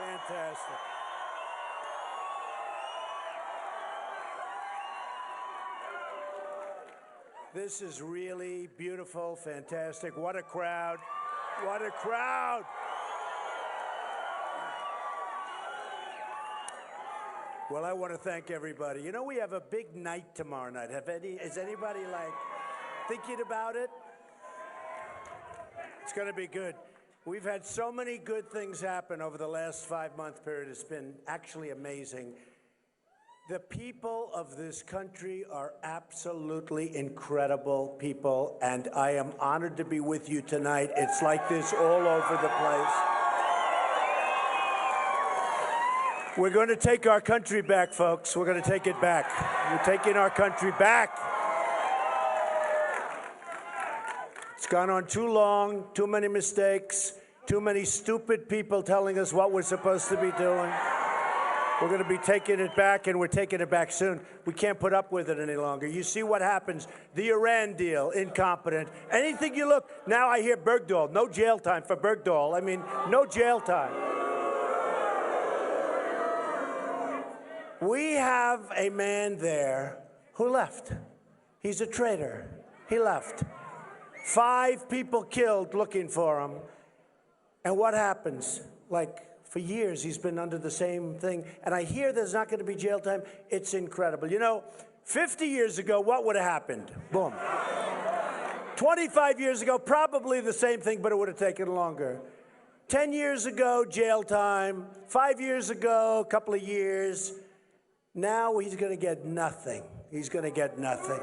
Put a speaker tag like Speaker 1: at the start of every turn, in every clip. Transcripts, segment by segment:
Speaker 1: Fantastic. This is really beautiful, fantastic. What a crowd. What a crowd. Well, I want to thank everybody. You know, we have a big night tomorrow night. Is anybody like thinking about it? It's going to be good. We've had so many good things happen over the last 5-month period. It's been actually amazing. The people of this country are absolutely incredible people, and I am honored to be with you tonight. It's like this all over the place. We're going to take our country back, folks. We're going to take it back. We're taking our country back. It's gone on too long, too many mistakes, too many stupid people telling us what we're supposed to be doing. We're going to be taking it back, and we're taking it back soon. We can't put up with it any longer. You see what happens. The Iran deal, incompetent. Anything you look, now I hear Bergdahl. No jail time for Bergdahl. I mean, no jail time. We have a man there who left. He's a traitor. He left. 5 people killed looking for him. And what happens? Like, for years, he's been under the same thing. And I hear there's not going to be jail time. It's incredible. You know, 50 years ago, what would have happened? Boom. 25 years ago, probably the same thing, but it would have taken longer. 10 years ago, jail time. 5 years ago, a couple of years. Now he's going to get nothing. He's going to get nothing.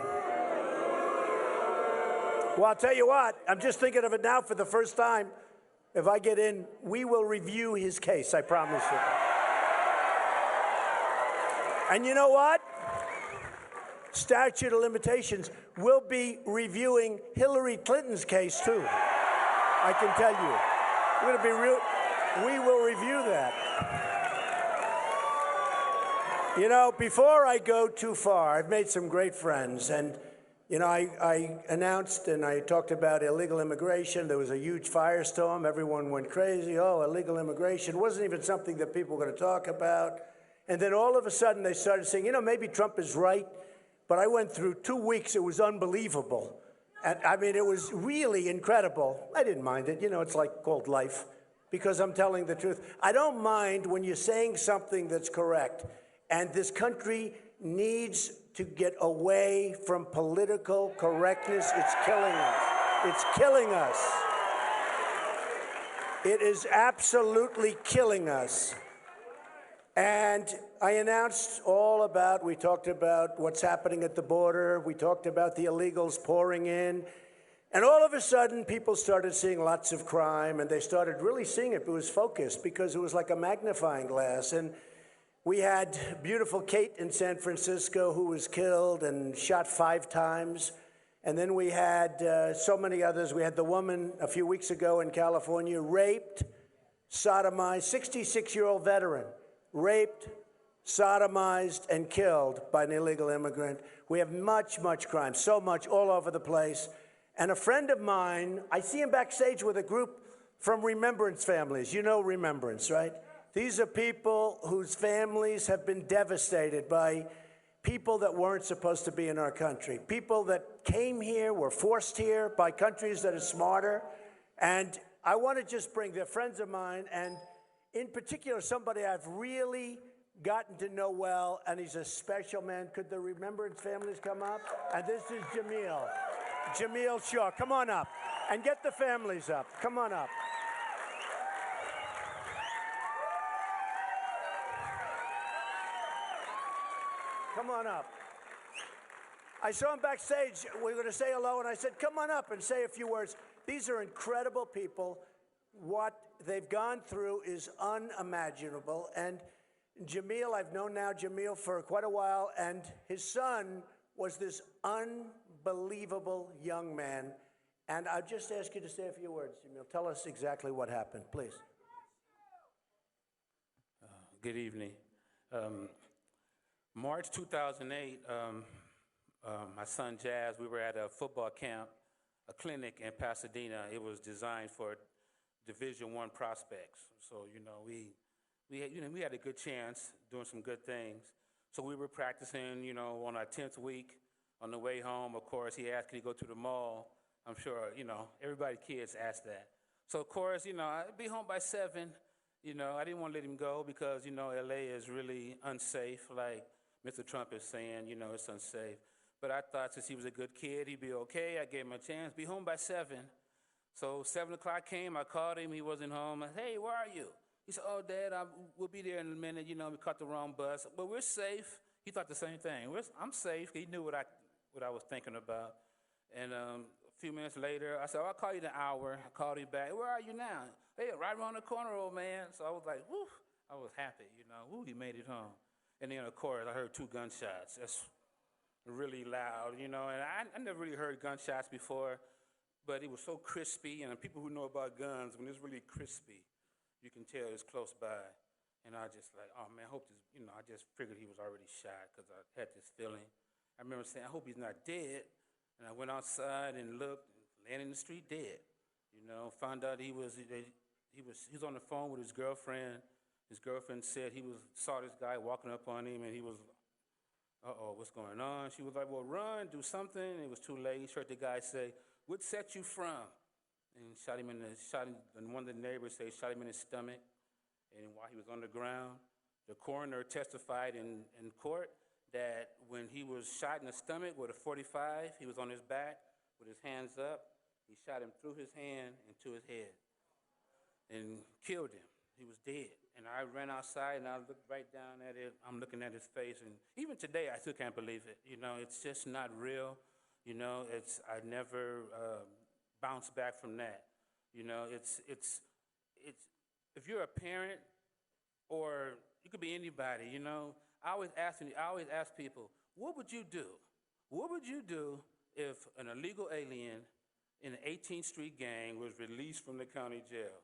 Speaker 1: Well, I'll tell you what. I'm just thinking of it now for the first time. If I get in, we will review his case, I promise you. And you know what? Statute of limitations, we'll be reviewing Hillary Clinton's case, too. I can tell you. We will review that. You know, before I go too far, I've made some great friends, and you know, I announced and I talked about illegal immigration. There was a huge firestorm. Everyone went crazy. Oh, illegal immigration. It wasn't even something that people were going to talk about. And then all of a sudden they started saying, you know, maybe Trump is right. But I went through 2 weeks. It was unbelievable. And I mean, it was really incredible. I didn't mind it. You know, it's like called life because I'm telling the truth. I don't mind when you're saying something that's correct. And this country needs to get away from political correctness. It's killing us. It's killing us. It is absolutely killing us. And I announced we talked about what's happening at the border. We talked about the illegals pouring in. And all of a sudden, people started seeing lots of crime, and they started really seeing it. It was focused because it was like a magnifying glass. And we had beautiful Kate in San Francisco who was killed and shot 5 times. And then we had so many others. We had the woman a few weeks ago in California, raped, sodomized, 66-year-old veteran, raped, sodomized, and killed by an illegal immigrant. We have much, much crime, so much all over the place. And a friend of mine, I see him backstage with a group from Remembrance families. You know Remembrance, right? These are people whose families have been devastated by people that weren't supposed to be in our country. People that came here, were forced here by countries that are smarter. And I want to just bring, they're friends of mine, and in particular, somebody I've really gotten to know well, and he's a special man. Could the Remembrance families come up? And this is Jamil. Jamil Shaw. Come on up. And get the families up. Come on up. Come on up. I saw him backstage. We were going to say hello, and I said, come on up and say a few words. These are incredible people. What they've gone through is unimaginable. And Jamil, I've known now Jamil for quite a while, and his son was this unbelievable young man. And I'll just ask you to say a few words, Jamil. Tell us exactly what happened, please.
Speaker 2: Good evening. March 2008, my son Jazz, we were at a football camp, a clinic in Pasadena. It was designed for Division I prospects. So, you know, we we had a good chance doing some good things. So we were practicing, on our 10th week. On the way home, of course, he asked, could he go to the mall? I'm sure, everybody, kids ask that. So, of course, I'd be home by 7. I didn't want to let him go because, L.A. is really unsafe, like Mr. Trump is saying, it's unsafe. But I thought since he was a good kid, he'd be okay. I gave him a chance, be home by 7. So 7 o'clock came, I called him, he wasn't home. I said, hey, where are you? He said, oh, Dad, we'll be there in a minute. We caught the wrong bus. But we're safe. He thought the same thing. I'm safe. He knew what I was thinking about. And a few minutes later, I said, I'll call you in an hour. I called him back. Where are you now? Hey, right around the corner, old man. So I was like, whoo, I was happy, whoo, he made it home. And then, of course, I heard 2 gunshots. That's really loud, and I never really heard gunshots before, but it was so crispy, and people who know about guns, when it's really crispy, you can tell it's close by. And I just like, oh, man, I hope this, I just figured he was already shot because I had this feeling. I remember saying, I hope he's not dead. And I went outside and looked, laying in the street dead. Found out he was on the phone with his girlfriend. His girlfriend said saw this guy walking up on him, and he was, uh-oh, what's going on? She was like, well, run, do something. And it was too late. She heard the guy say, what set you from? And and one of the neighbors said, shot him in his stomach. And while he was on the ground, the coroner testified in court that when he was shot in the stomach with a .45, he was on his back with his hands up. He shot him through his hand into his head and killed him. He was dead. And I ran outside and I looked right down at it. I'm looking at his face. And even today, I still can't believe it. It's just not real. I never bounced back from that. If you're a parent or you could be anybody, I always ask people, what would you do? What would you do if an illegal alien in an 18th Street gang was released from the county jail,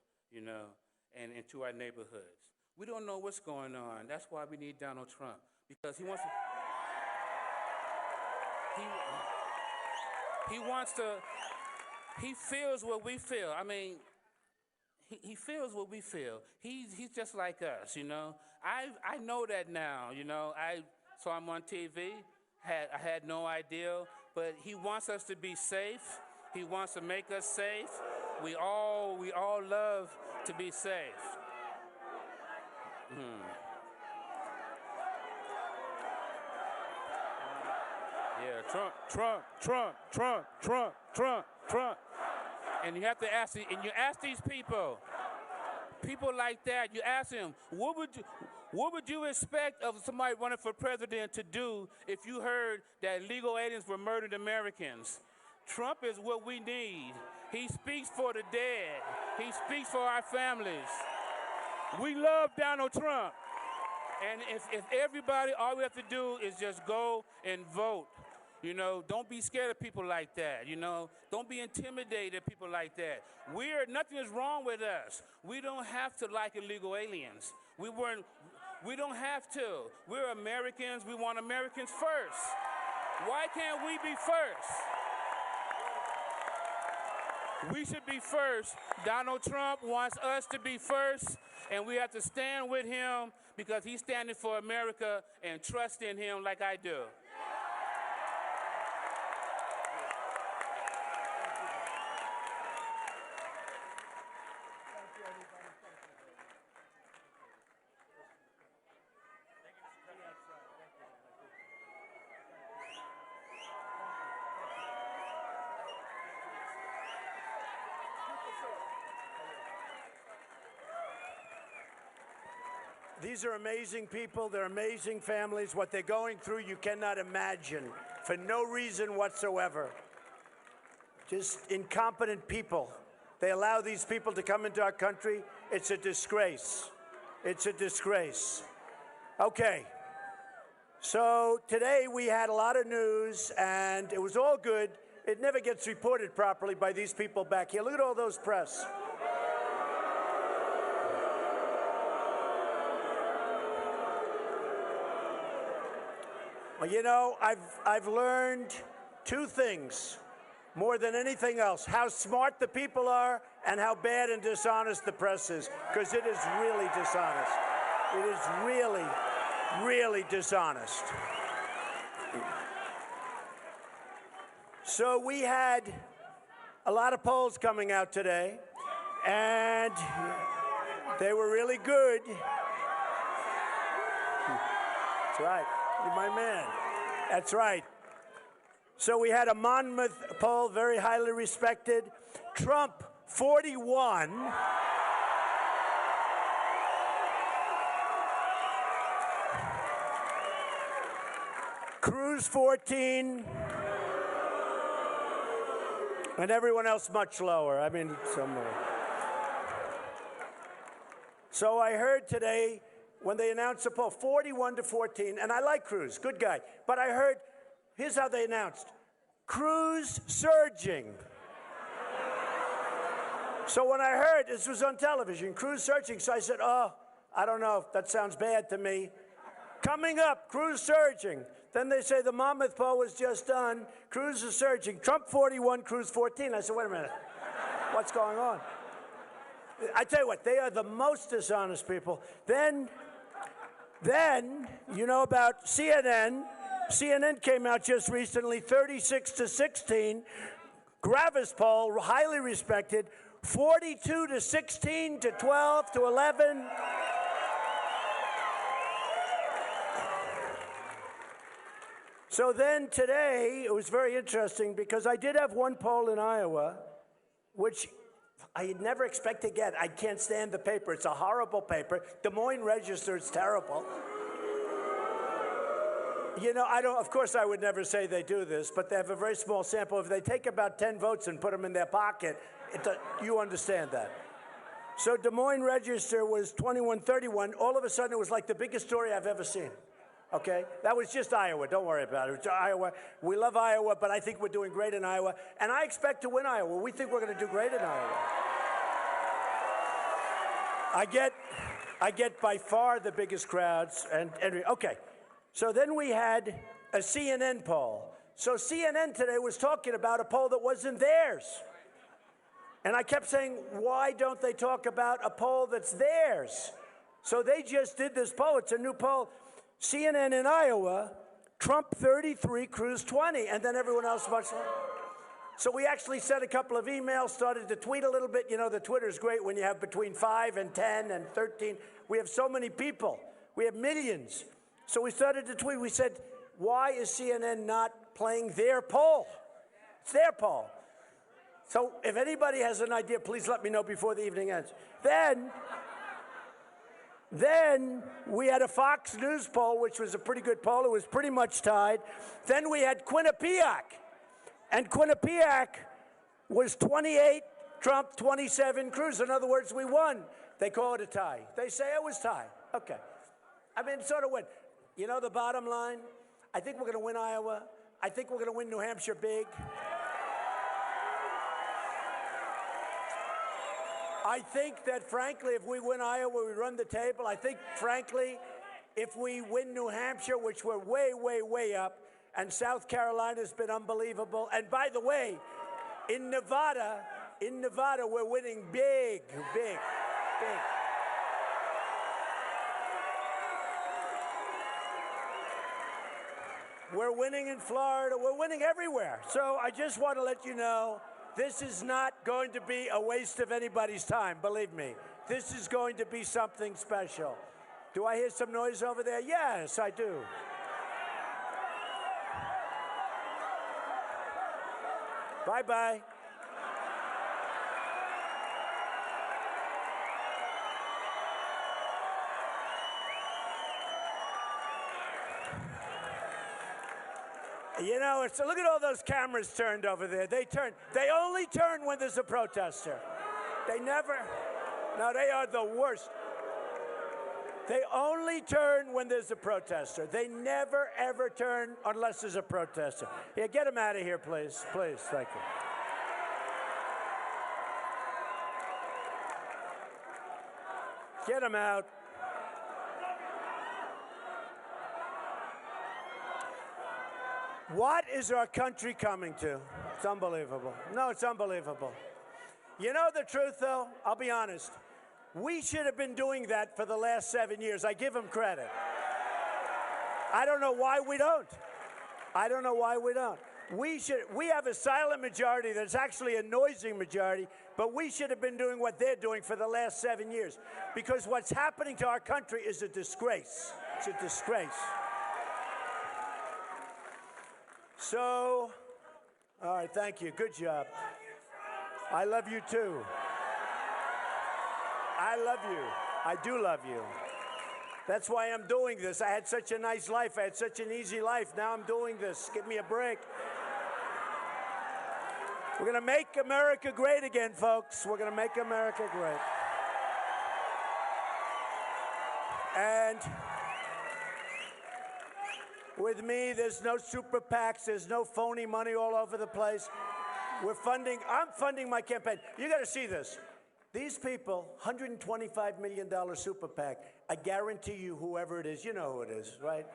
Speaker 2: and into our neighborhoods? We don't know what's going on. That's why we need Donald Trump, because he feels what we feel. I mean, he feels what we feel. He's just like us, I know that now, I saw him on TV. I had no idea, but he wants us to be safe. He wants to make us safe. We all love to be safe. Yeah, Trump. And you have to ask, and you ask these people like that, you ask them, what would you expect of somebody running for president to do if you heard that illegal aliens were murdered Americans? Trump is what we need. He speaks for the dead. He speaks for our families. We love Donald Trump. And if everybody, all we have to do is just go and vote. Don't be scared of people like that. Don't be intimidated at people like that. Nothing is wrong with us. We don't have to like illegal aliens. We don't have to. We're Americans. We want Americans first. Why can't we be first? We should be first. Donald Trump wants us to be first, and we have to stand with him because he's standing for America, and trust in him like I do.
Speaker 1: These are amazing people. They're amazing families. What they're going through, you cannot imagine, for no reason whatsoever. Just incompetent people. They allow these people to come into our country. It's a disgrace. It's a disgrace. Okay. So today we had a lot of news, and it was all good. It never gets reported properly by these people back here. Look at all those press. Well, I've learned 2 things more than anything else: how smart the people are and how bad and dishonest the press is, because it is really dishonest. It is really, really dishonest. So we had a lot of polls coming out today, and they were really good. That's right. You're my man. That's right. So we had a Monmouth poll, very highly respected. Trump, 41. Cruz, 14. And everyone else much lower. I mean, somewhere. So I heard today when they announced the poll, 41 to 14, and I like Cruz, good guy. But I heard, here's how they announced, Cruz surging. So when I heard, this was on television, Cruz surging, so I said, oh, I don't know, that sounds bad to me. Coming up, Cruz surging. Then they say the Monmouth poll was just done. Cruz is surging. Trump 41, Cruz 14. I said, wait a minute. What's going on? I tell you what, they are the most dishonest people. Then you know about CNN. CNN came out just recently, 36 to 16. Gravis poll, highly respected, 42 to 16 to 12 to 11. So then today, it was very interesting because I did have one poll in Iowa, which I never expect to get. I can't stand the paper. It's a horrible paper. Des Moines Register, it's terrible. You know, of course I would never say they do this, but they have a very small sample. If they take about 10 votes and put them in their pocket, you understand that. So Des Moines Register was 21-31. All of a sudden, it was like the biggest story I've ever seen. Okay? That was just Iowa. Don't worry about it. It's Iowa. We love Iowa, but I think we're doing great in Iowa. And I expect to win Iowa. We think we're going to do great in Iowa. I get by far the biggest crowds. And okay. So then we had a CNN poll. So CNN today was talking about a poll that wasn't theirs. And I kept saying, why don't they talk about a poll that's theirs? So they just did this poll. It's a new poll. CNN in Iowa, Trump 33, Cruz 20, and then everyone else much lower. So we actually sent a couple of emails, started to tweet a little bit. You know, the Twitter's great when you have between 5 and 10 and 13. We have so many people. We have millions. So we started to tweet. We said, why is CNN not playing their poll? It's their poll. So if anybody has an idea, please let me know before the evening ends. Then we had a Fox News poll, which was a pretty good poll. It was pretty much tied. Then we had Quinnipiac. And Quinnipiac was 28, Trump 27, Cruz. In other words, we won. They call it a tie. They say it was tie. Okay. I mean, sort of win. You know the bottom line? I think we're going to win Iowa. I think we're going to win New Hampshire big. I think that, frankly, if we win Iowa, we run the table. I think, frankly, if we win New Hampshire, which we're way, way, way up, and South Carolina's been unbelievable. And by the way, in Nevada, we're winning big, big, big. We're winning in Florida. We're winning everywhere. So I just want to let you know, this is not going to be a waste of anybody's time, believe me. This is going to be something special. Do I hear some noise over there? Yes, I do. Bye-bye. You know, look at all those cameras turned over there. They only turn when there's a protester. They never, no, they are the worst. They only turn when there's a protester. They never, ever turn unless there's a protester. Yeah, get them out of here, please. Please, thank you. Get them out. What is our country coming to? It's unbelievable. No, it's unbelievable. You know the truth, though? I'll be honest. We should have been doing that for the last 7 years. I give them credit. I don't know why we don't. I don't know why we don't. We have a silent majority that's actually a noisy majority, but we should have been doing what they're doing for the last 7 years. Because what's happening to our country is a disgrace. It's a disgrace. So, all right, thank you. Good job. I love you too. I love you. I do love you. That's why I'm doing this. I had such a nice life. I had such an easy life. Now I'm doing this. Give me a break. We're going to make America great again, folks. We're going to make America great. And with me, there's no super PACs. There's no phony money all over the place. I'm funding my campaign. You got to see this. These people, $125 million super PAC, I guarantee you whoever it is, you know who it is, right?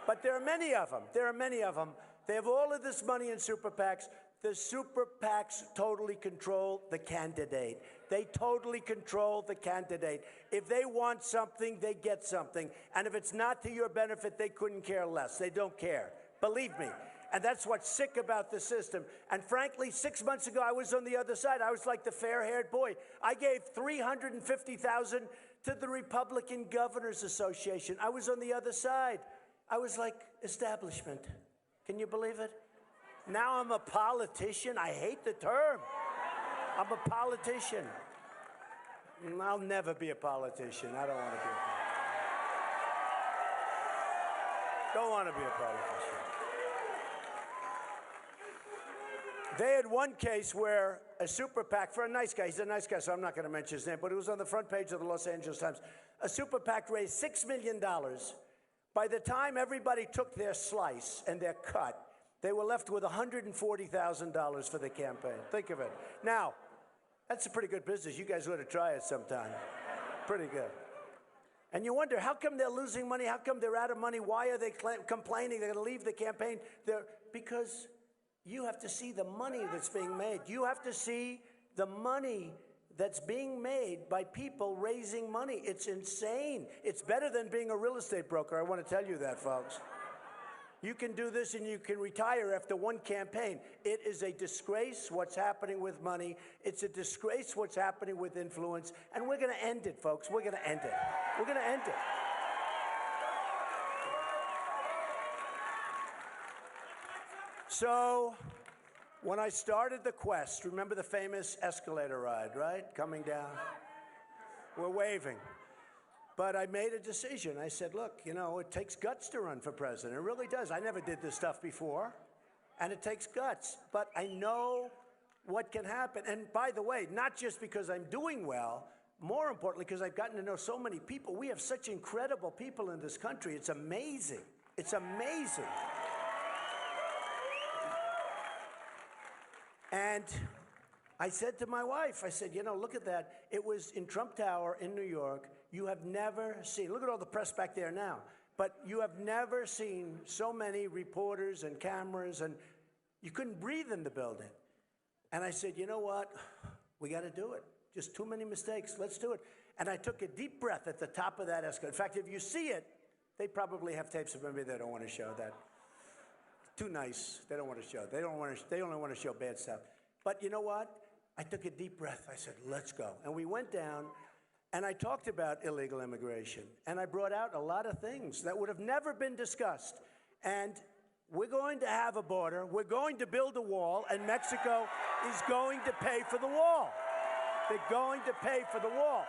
Speaker 1: But there are many of them. There are many of them. They have all of this money in super PACs. The super PACs totally control the candidate. They totally control the candidate. If they want something, they get something. And if it's not to your benefit, they couldn't care less. They don't care. Believe me. And that's what's sick about the system. And frankly, 6 months ago, I was on the other side. I was like the fair-haired boy. I gave $350,000 to the Republican Governors Association. I was on the other side. I was like establishment. Can you believe it? Now I'm a politician. I hate the term. I'm a politician. I'll never be a politician. I don't want to be a politician. Don't want to be a politician. They had one case where a super PAC, for a nice guy, he's a nice guy, so I'm not going to mention his name, but it was on the front page of the Los Angeles Times. A super PAC raised $6 million. By the time everybody took their slice and their cut, they were left with $140,000 for the campaign. Think of it. Now, that's a pretty good business. You guys ought to try it sometime. Pretty good. And you wonder, how come they're losing money? How come they're out of money? Why are they complaining? They're going to leave the campaign. Because you have to see the money that's being made. You have to see the money that's being made by people raising money. It's insane. It's better than being a real estate broker. I want to tell you that, folks. You can do this and you can retire after one campaign. It is a disgrace what's happening with money. It's a disgrace what's happening with influence. And we're going to end it, folks. We're going to end it. We're going to end it. So, when I started the quest, remember the famous escalator ride, right? Coming down. We're waving. But I made a decision. I said, look, you know, it takes guts to run for president. It really does. I never did this stuff before. And it takes guts. But I know what can happen. And by the way, not just because I'm doing well, more importantly, because I've gotten to know so many people. We have such incredible people in this country. It's amazing. It's amazing. And I said to my wife, I said, you know, look at that. It was in Trump Tower in New York. You have never seen, look at all the press back there now, but you have never seen so many reporters and cameras, and you couldn't breathe in the building. And I said, you know what? We got to do it. Just too many mistakes. Let's do it. And I took a deep breath at the top of that escalator. In fact, if you see it, they probably have tapes of maybe they don't want to show that. Too nice. They don't want to show. They only want to show bad stuff. But you know what? I took a deep breath. I said, let's go. And we went down, and I talked about illegal immigration. And I brought out a lot of things that would have never been discussed. And we're going to have a border. We're going to build a wall, and Mexico is going to pay for the wall. They're going to pay for the wall.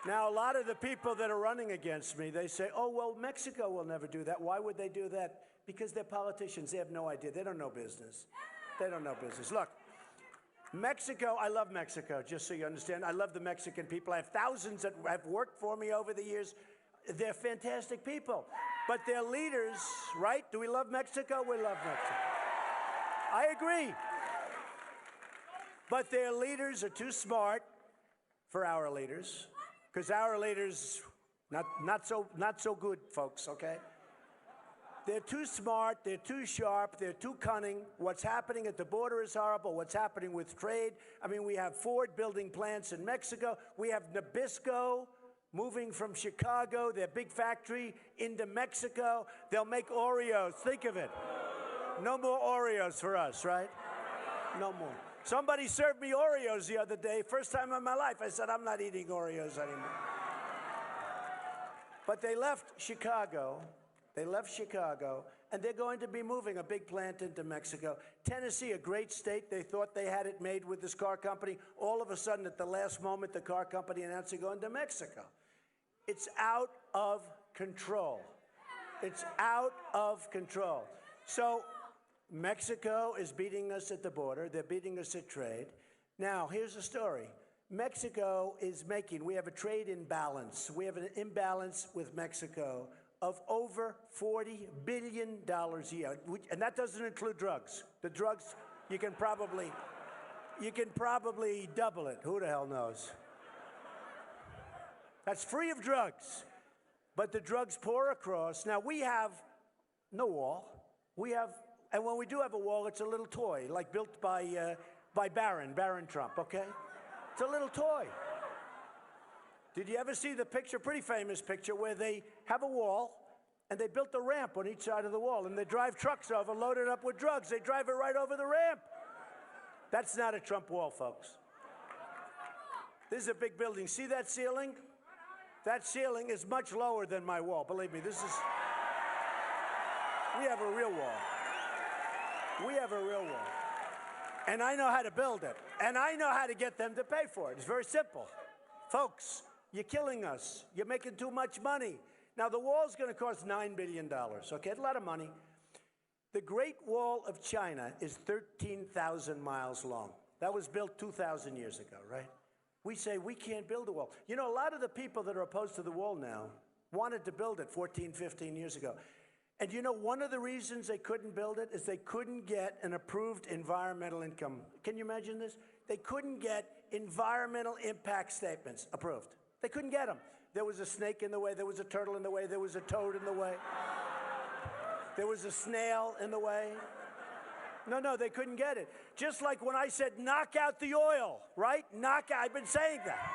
Speaker 1: Now, a lot of the people that are running against me, they say, oh, well, Mexico will never do that. Why would they do that? Because they're politicians. They have no idea. They don't know business. They don't know business. Look, Mexico, I love Mexico, just so you understand. I love the Mexican people. I have thousands that have worked for me over the years. They're fantastic people. But their leaders, right? Do we love Mexico? We love Mexico. I agree. But their leaders are too smart for our leaders. Because our leaders, not so good, folks, okay? They're too smart, they're too sharp, they're too cunning. What's happening at the border is horrible. What's happening with trade? I mean, we have Ford building plants in Mexico. We have Nabisco moving from Chicago, their big factory, into Mexico. They'll make Oreos. Think of it. No more Oreos for us, right? No more. Somebody served me Oreos the other day. First time in my life. I said, I'm not eating Oreos anymore. But they left Chicago. They left Chicago, and they're going to be moving a big plant into Mexico. Tennessee, a great state. They thought they had it made with this car company. All of a sudden, at the last moment, the car company announced they're going to Mexico. It's out of control. It's out of control. So Mexico is beating us at the border. They're beating us at trade. Now, here's the story. Mexico is making, we have a trade imbalance. We have an imbalance with Mexico of over $40 billion a year. And that doesn't include drugs. The drugs, you can probably double it. Who the hell knows? That's free of drugs. But the drugs pour across. Now, we have no wall. We have, and when we do have a wall, it's a little toy, like built by Barron Trump, okay? It's a little toy. Did you ever see the picture, pretty famous picture, where they have a wall, and they built a ramp on each side of the wall, and they drive trucks over, loaded up with drugs. They drive it right over the ramp. That's not a Trump wall, folks. This is a big building. See that ceiling? That ceiling is much lower than my wall. Believe me, we have a real wall. We have a real wall. And I know how to build it. And I know how to get them to pay for it. It's very simple. Folks, you're killing us. You're making too much money. Now, the wall's going to cost $9 billion, okay? A lot of money. The Great Wall of China is 13,000 miles long. That was built 2,000 years ago, right? We say we can't build a wall. You know, a lot of the people that are opposed to the wall now wanted to build it 14, 15 years ago. And you know, one of the reasons they couldn't build it is they couldn't get an approved environmental income. Can you imagine this? They couldn't get environmental impact statements approved. They couldn't get them. There was a snake in the way. There was a turtle in the way. There was a toad in the way. There was a snail in the way. No, they couldn't get it. Just like when I said, knock out the oil, right? I've been saying that.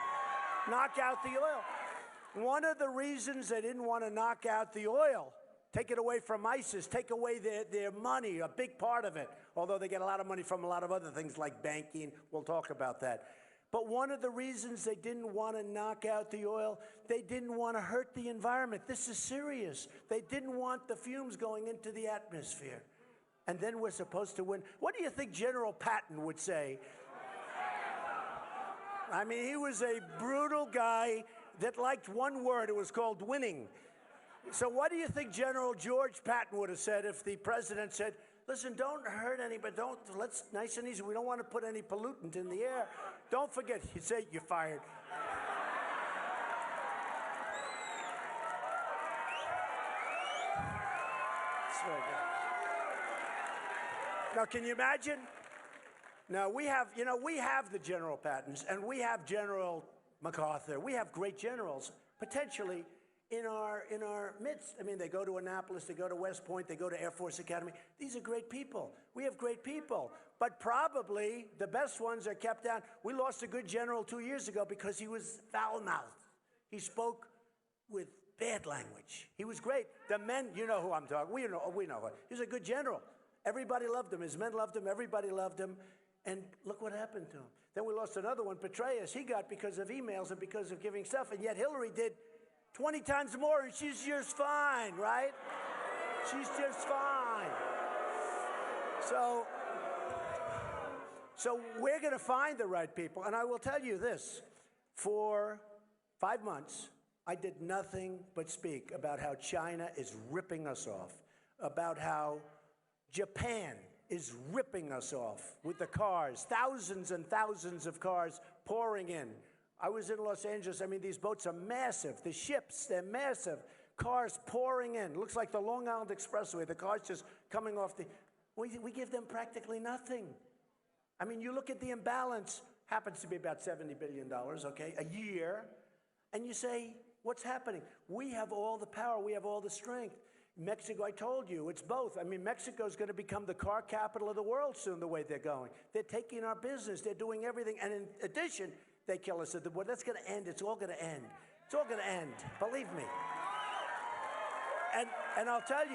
Speaker 1: Knock out the oil. One of the reasons they didn't want to knock out the oil, take it away from ISIS, take away their money, a big part of it, although they get a lot of money from a lot of other things like banking. We'll talk about that. But one of the reasons they didn't want to knock out the oil, they didn't want to hurt the environment. This is serious. They didn't want the fumes going into the atmosphere. And then we're supposed to win. What do you think General Patton would say? I mean, he was a brutal guy that liked one word. It was called winning. So what do you think General George Patton would have said if the president said, listen, don't hurt anybody, let's nice and easy. We don't want to put any pollutant in the air. Don't forget, he'd say, you're fired. That's very good. Now, can you imagine? Now, we have the General Pattons, and we have General MacArthur. We have great generals, potentially, in our midst. I mean, they go to Annapolis, they go to West Point, they go to Air Force Academy. These are great people. We have great people. But probably the best ones are kept down. We lost a good general 2 years ago because he was foul-mouthed. He spoke with bad language. He was great. The men, you know who I'm talking. We know who. He was a good general. Everybody loved him. His men loved him. Everybody loved him. And look what happened to him. Then we lost another one, Petraeus. He got because of emails and because of giving stuff. And yet Hillary did 20 times more, and she's just fine, right? She's just fine. So we're going to find the right people. And I will tell you this. For 5 months, I did nothing but speak about how China is ripping us off, about how Japan is ripping us off with the cars, thousands and thousands of cars pouring in. I was in Los Angeles. I mean, these boats are massive. The ships, they're massive. Cars pouring in. Looks like the Long Island Expressway. The cars just coming off the... We give them practically nothing. I mean, you look at the imbalance, happens to be about $70 billion, okay, a year, and you say, what's happening? We have all the power. We have all the strength. Mexico, I told you, it's both. I mean, Mexico's going to become the car capital of the world soon, the way they're going. They're taking our business. They're doing everything. And in addition, they kill us at the border. That's going to end. It's all going to end. It's all going to end. Believe me. And I'll tell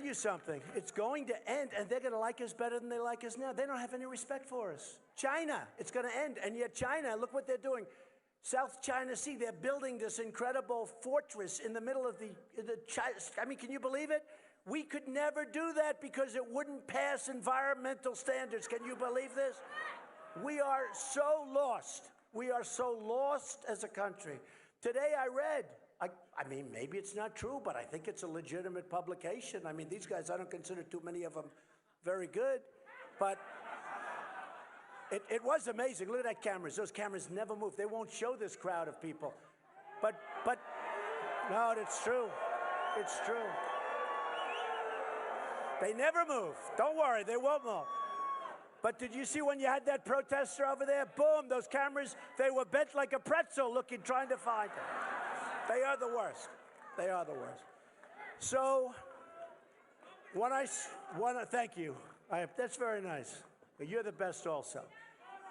Speaker 1: you something. It's going to end, and they're going to like us better than they like us now. They don't have any respect for us. China, it's going to end. And yet China, look what they're doing. South China Sea, they're building this incredible fortress in the middle of the I mean, can you believe it? We could never do that because it wouldn't pass environmental standards. Can you believe this? We are so lost. We are so lost as a country. Today I read, I mean, maybe it's not true, but I think it's a legitimate publication. I mean, these guys, I don't consider too many of them very good, but it was amazing. Look at that cameras. Those cameras never move. They won't show this crowd of people. But no, it's true. It's true. They never move. Don't worry, they won't move. But did you see when you had that protester over there? Boom, those cameras, they were bent like a pretzel looking, trying to find them. They are the worst. They are the worst. So, thank you. That's very nice. You're the best also.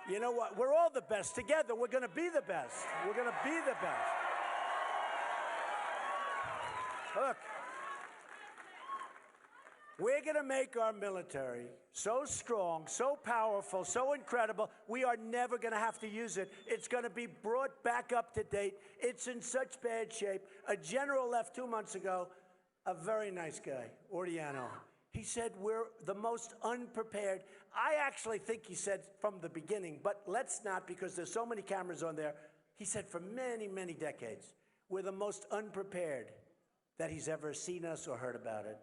Speaker 1: You know what? We're all the best together. We're going to be the best. We're going to be the best. Look, we're going to make our military so strong, so powerful, so incredible, we are never going to have to use it. It's going to be brought back up to date. It's in such bad shape. A general left 2 months ago, a very nice guy, Ordiano. He said we're the most unprepared. I actually think he said from the beginning, but let's not, because there's so many cameras on there. He said for many, many decades, we're the most unprepared that he's ever seen us or heard about it.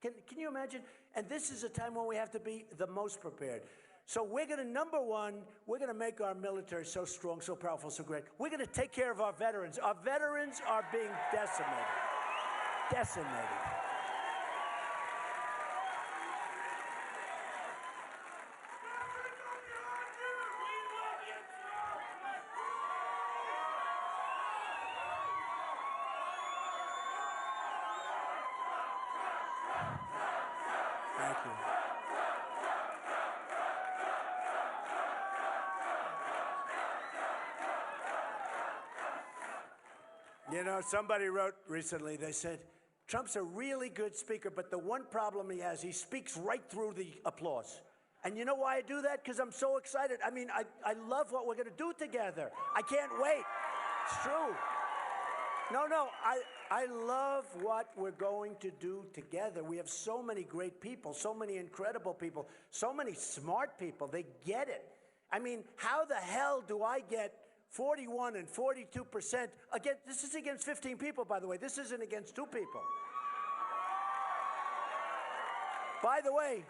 Speaker 1: Can you imagine? And this is a time when we have to be the most prepared. So we're going to, number one, we're going to make our military so strong, so powerful, so great. We're going to take care of our veterans. Our veterans are being decimated. Decimated. Thank you. You know, somebody wrote recently, they said, Trump's a really good speaker, but the one problem he has, he speaks right through the applause. And you know why I do that? Because I'm so excited. I mean, I love what we're going to do together. I can't wait. It's true. No, I love what we're going to do together. We have so many great people, so many incredible people, so many smart people. They get it. I mean, how the hell do I get 41 and 42%? Again, this is against 15 people, by the way. This isn't against 2 people. By the way,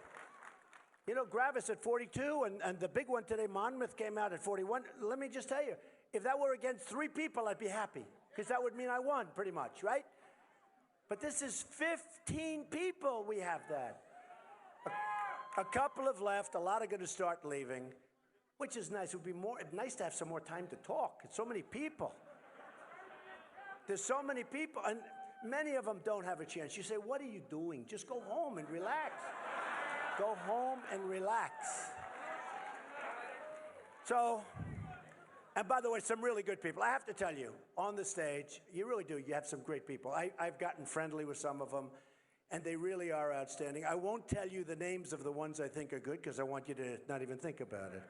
Speaker 1: you know, Gravis at 42, and the big one today, Monmouth, came out at 41. Let me just tell you, if that were against 3 people, I'd be happy, because that would mean I won, pretty much, right? But this is 15 people we have that. A couple have left. A lot are going to start leaving, which is nice. It would be nice to have some more time to talk. It's so many people. There's so many people, and many of them don't have a chance. You say, what are you doing? Just go home and relax. Go home and relax. So, and by the way, some really good people. I have to tell you, on the stage, you really do. You have some great people. I've gotten friendly with some of them, and they really are outstanding. I won't tell you the names of the ones I think are good, because I want you to not even think about it.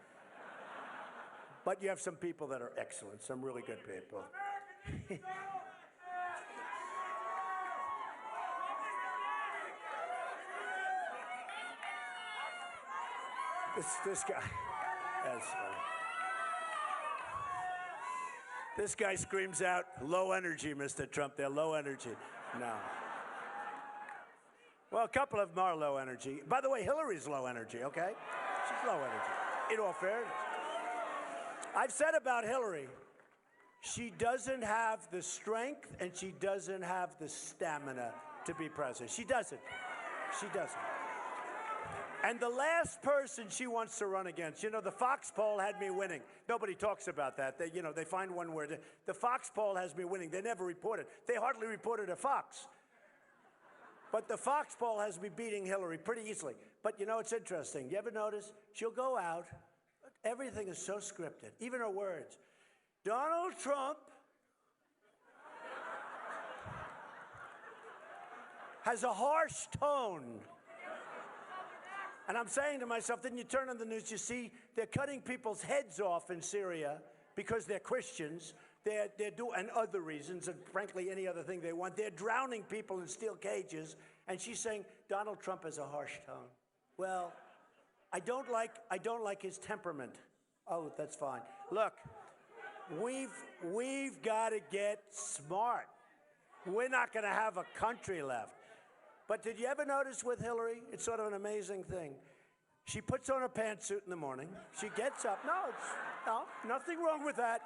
Speaker 1: But you have some people that are excellent, some really good people. This guy, that's funny. This guy screams out, low energy, Mr. Trump. They're low energy. No. Well, a couple of them are low energy. By the way, Hillary's low energy, okay? She's low energy, in all fairness. I've said about Hillary, she doesn't have the strength and she doesn't have the stamina to be president. She doesn't. She doesn't. And the last person she wants to run against, you know, the Fox poll had me winning. Nobody talks about that. They, you know, they find one word. The Fox poll has me winning. They never report it. They hardly reported a Fox. But the Fox poll has me beating Hillary pretty easily. But you know, it's interesting. You ever notice? She'll go out. Everything is so scripted, even her words. Donald Trump has a harsh tone. And I'm saying to myself, then you turn on the news, you see they're cutting people's heads off in Syria because they're Christians. They're and other reasons, and frankly, any other thing they want. They're drowning people in steel cages. And she's saying Donald Trump has a harsh tone. Well, I don't like his temperament. Oh, that's fine. Look, we've got to get smart. We're not going to have a country left. But did you ever notice with Hillary? It's sort of an amazing thing. She puts on a pantsuit in the morning. She gets up. No, nothing wrong with that.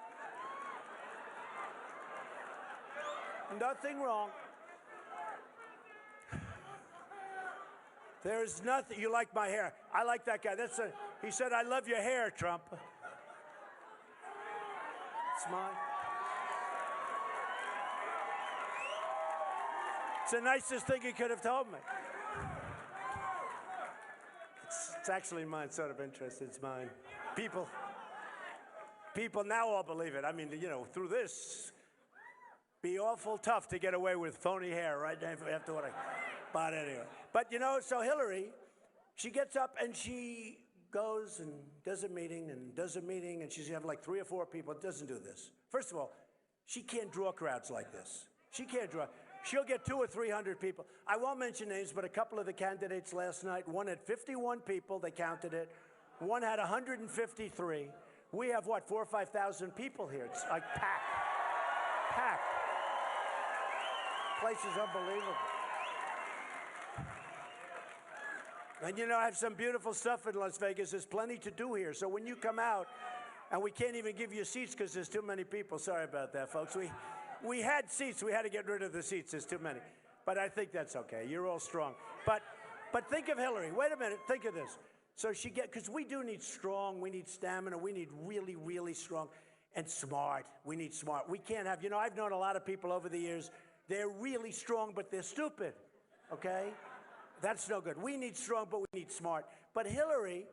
Speaker 1: Nothing wrong. There's nothing. You like my hair? I like that guy. He said, "I love your hair, Trump." It's mine. It's the nicest thing he could have told me. It's actually mine, sort of interested. It's mine. People now all believe it. I mean, you know, through this, be awful tough to get away with phony hair right after what I... But anyway. But, you know, so Hillary, she gets up and she goes and does a meeting and she's have like 3 or 4 people. Doesn't do this. First of all, she can't draw crowds like this. She can't draw. She'll get 200 or 300 people. I won't mention names, but a couple of the candidates last night, one had 51 people, they counted it. One had 153. We have, what, 4,000 or 5,000 people here. It's like packed. Packed. Place is unbelievable. And you know, I have some beautiful stuff in Las Vegas. There's plenty to do here. So when you come out, and we can't even give you seats because there's too many people. Sorry about that, folks. We had seats. We had to get rid of the seats. There's too many. But I think that's okay. You're all strong. But think of Hillary. Wait a minute. Think of this. So because we do need strong. We need stamina. We need really, really strong and smart. We need smart. We can't have, you know, I've known a lot of people over the years. They're really strong, but they're stupid. Okay? That's no good. We need strong, but we need smart. But Hillary,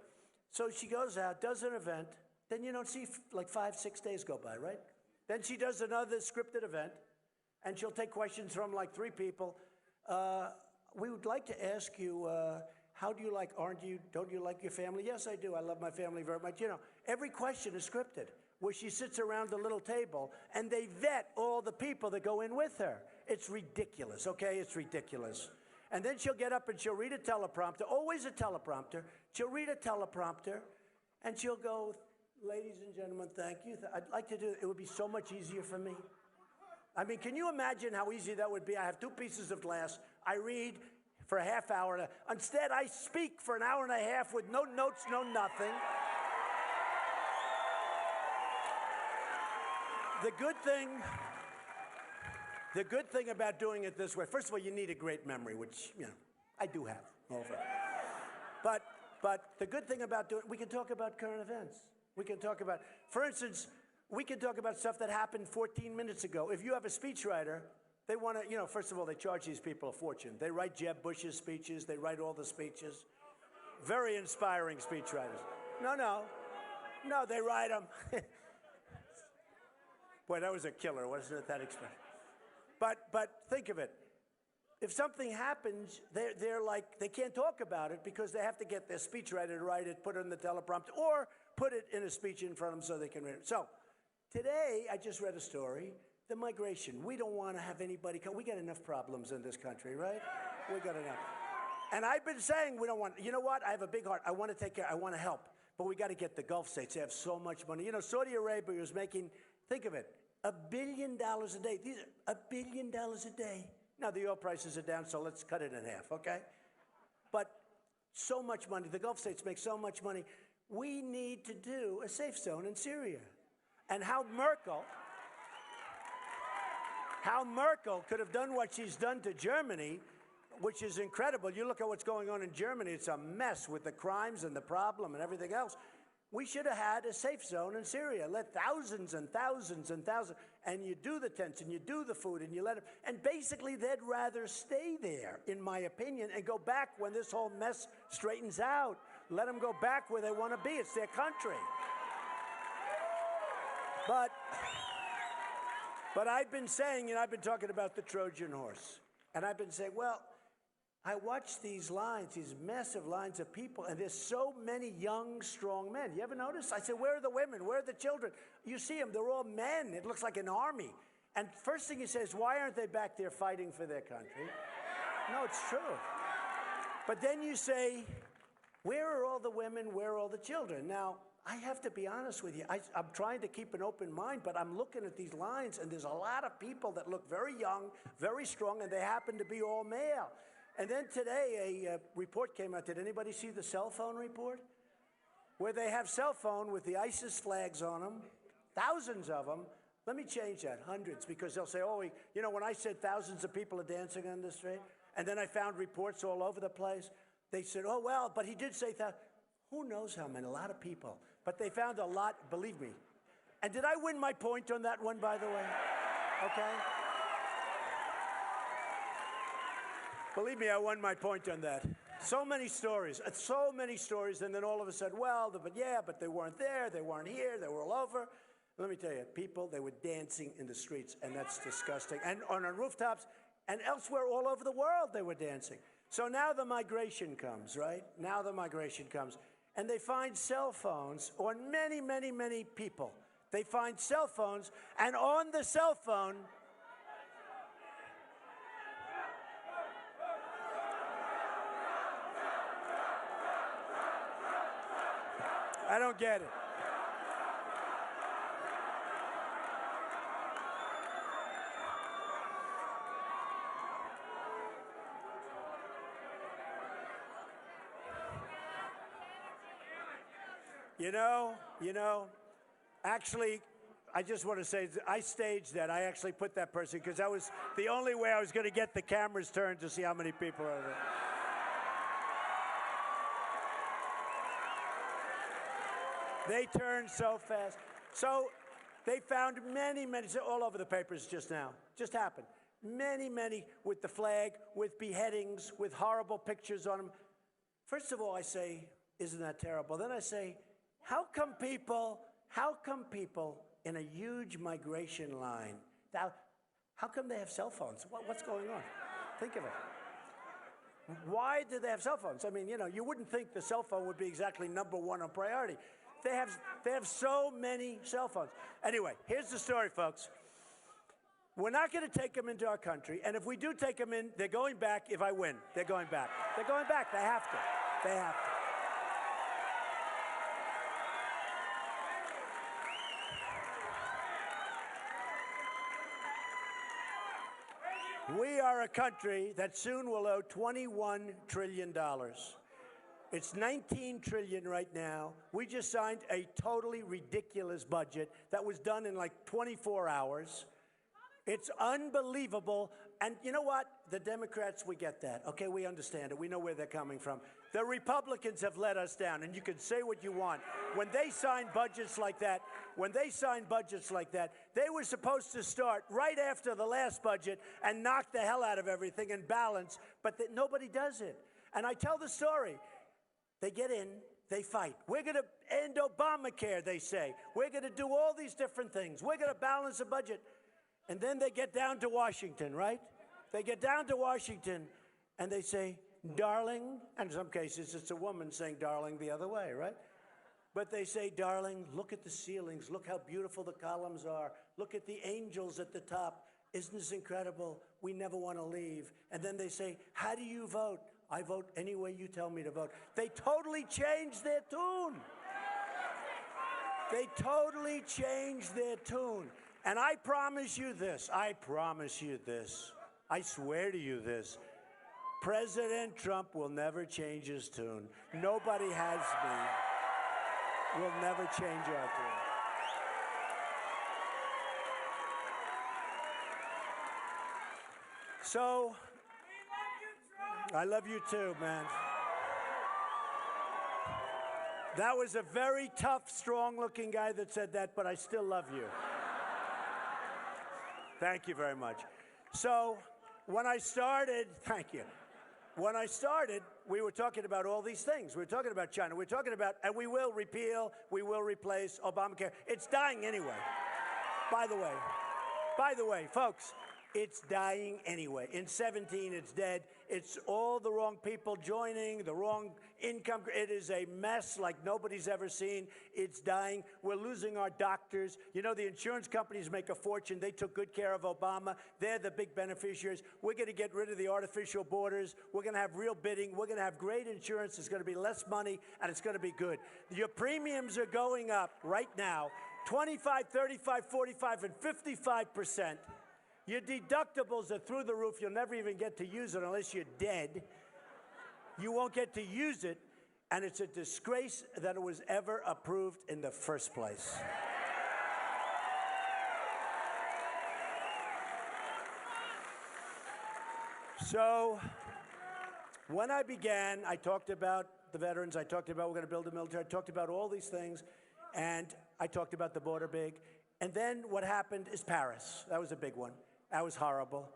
Speaker 1: so she goes out, does an event. Then you don't see like 5, 6 days go by, right? Then she does another scripted event, and she'll take questions from like 3 people. We would like to ask you, how do you like, don't you like your family? Yes, I do. I love my family very much. You know, every question is scripted, where she sits around a little table, and they vet all the people that go in with her. It's ridiculous, okay? It's ridiculous. And then she'll get up and she'll read a teleprompter, always a teleprompter. She'll read a teleprompter, and she'll go, "Ladies and gentlemen, thank you. I'd like to do it. It would be so much easier for me." I mean, can you imagine how easy that would be? I have 2 pieces of glass. I read for a half hour. Instead, I speak for an hour and a half with no notes, no nothing. The good thing about doing it this way, first of all, you need a great memory, which, you know, I do have. But the good thing about doing it, we can talk about current events. We can talk about, for instance, we can talk about stuff that happened 14 minutes ago. If you have a speechwriter, they want to, you know, first of all, they charge these people a fortune. They write Jeb Bush's speeches. They write all the speeches. Very inspiring speechwriters. No, they write them. Boy, that was a killer, wasn't it, that expression? But think of it. If something happens, they're like, they can't talk about it because they have to get their speechwriter to write it, put it in the teleprompter, or put it in a speech in front of them so they can read it. So today, I just read a story, the migration. We don't want to have anybody come. We got enough problems in this country, right? We got enough. And I've been saying we don't want, you know what? I have a big heart. I want to take care. I want to help. But we got to get the Gulf states. They have so much money. You know, Saudi Arabia was making, think of it, $1 billion a day. These are $1 billion a day. Now, the oil prices are down, so let's cut it in half, okay? But so much money. The Gulf states make so much money. We need to do a safe zone in Syria. And how Merkel could have done what she's done to Germany, which is incredible. You look at what's going on in Germany, it's a mess with the crimes and the problem and everything else. We should have had a safe zone in Syria. Let thousands and thousands and thousands, and you do the tents and you do the food and you let them, and basically they'd rather stay there, in my opinion, and go back when this whole mess straightens out. Let them go back where they want to be. It's their country. But I've been saying, I've been talking about the Trojan horse. And I've been saying, well, I watch these lines, these massive lines of people, and there's so many young, strong men. You ever notice? I said, where are the women? Where are the children? You see them, they're all men. It looks like an army. And first thing he says, why aren't they back there fighting for their country? No, it's true. But then you say, where are all the women? Where are all the children? Now, I have to be honest with you. I'm trying to keep an open mind, but I'm looking at these lines, and there's a lot of people that look very young, very strong, and they happen to be all male. And then today, a report came out. Did anybody see the cell phone report? Where they have cell phone with the ISIS flags on them, thousands of them. Let me change that, hundreds, because they'll say, oh, when I said thousands of people are dancing on the street, and then I found reports all over the place, they said, oh, well, but he did say that. Who knows how many, a lot of people. But they found a lot, believe me. And did I win my point on that one, by the way? Okay? Believe me, I won my point on that. So many stories, and then all of a sudden, well, but they weren't there, they weren't here, they were all over. Let me tell you, people, they were dancing in the streets, and that's disgusting. And on rooftops, and elsewhere all over the world, they were dancing. So now the migration comes, right? Now the migration comes. And they find cell phones on many, many, many people. They find cell phones, and on the cell phone, I don't get it. Actually, I just want to say, I staged that. I actually put that person, because that was the only way I was going to get the cameras turned to see how many people are there. They turned so fast. So they found many, all over the papers just now. Just happened. Many with the flag, with beheadings, with horrible pictures on them. First of all, I say, isn't that terrible? Then I say, how come people in a huge migration line, how come they have cell phones? What's going on? Think of it. Why do they have cell phones? I mean, you wouldn't think the cell phone would be exactly #1 on priority. They have so many cell phones. Anyway, here's the story, folks. We're not going to take them into our country, and if we do take them in, they're going back if I win. They're going back. They're going back. They have to. They have to. We are a country that soon will owe $21 trillion. It's $19 trillion right now. We just signed a totally ridiculous budget that was done in like 24 hours. It's unbelievable. And you know what? The Democrats, we get that. Okay, we understand it. We know where they're coming from. The Republicans have let us down, and you can say what you want. When they sign budgets like that, they were supposed to start right after the last budget and knock the hell out of everything and balance, but nobody does it. And I tell the story. They get in, they fight. We're going to end Obamacare, they say. We're going to do all these different things. We're going to balance the budget. And then they get down to Washington, right? They get down to Washington, and they say, darling, and in some cases it's a woman saying darling the other way, right? But they say, darling, look at the ceilings. Look how beautiful the columns are. Look at the angels at the top. Isn't this incredible? We never want to leave. And then they say, how do you vote? I vote any way you tell me to vote. They totally changed their tune. They totally changed their tune. And I promise you this. I swear to you this. President Trump will never change his tune. Nobody has been. We'll never change our tune. So, I love you too, man. That was a very tough, strong-looking guy that said that, but I still love you. Thank you very much. So when I started, thank you. When I started, we were talking about all these things. We were talking about China. We were talking about, and we will repeal, we will replace Obamacare. It's dying anyway. By the way, folks, it's dying anyway. In 17, it's dead. It's all the wrong people joining, the wrong income. It is a mess like nobody's ever seen. It's dying. We're losing our doctors. You know, the insurance companies make a fortune. They took good care of Obama. They're the big beneficiaries. We're going to get rid of the artificial borders. We're going to have real bidding. We're going to have great insurance. It's going to be less money, and it's going to be good. Your premiums are going up right now, 25, 35, 45, and 55%. Your deductibles are through the roof. You'll never even get to use it unless you're dead. You won't get to use it, and it's a disgrace that it was ever approved in the first place. So when I began, I talked about the veterans. I talked about we're going to build a military. I talked about all these things, and I talked about the border big. And then what happened is Paris. That was a big one. That was horrible.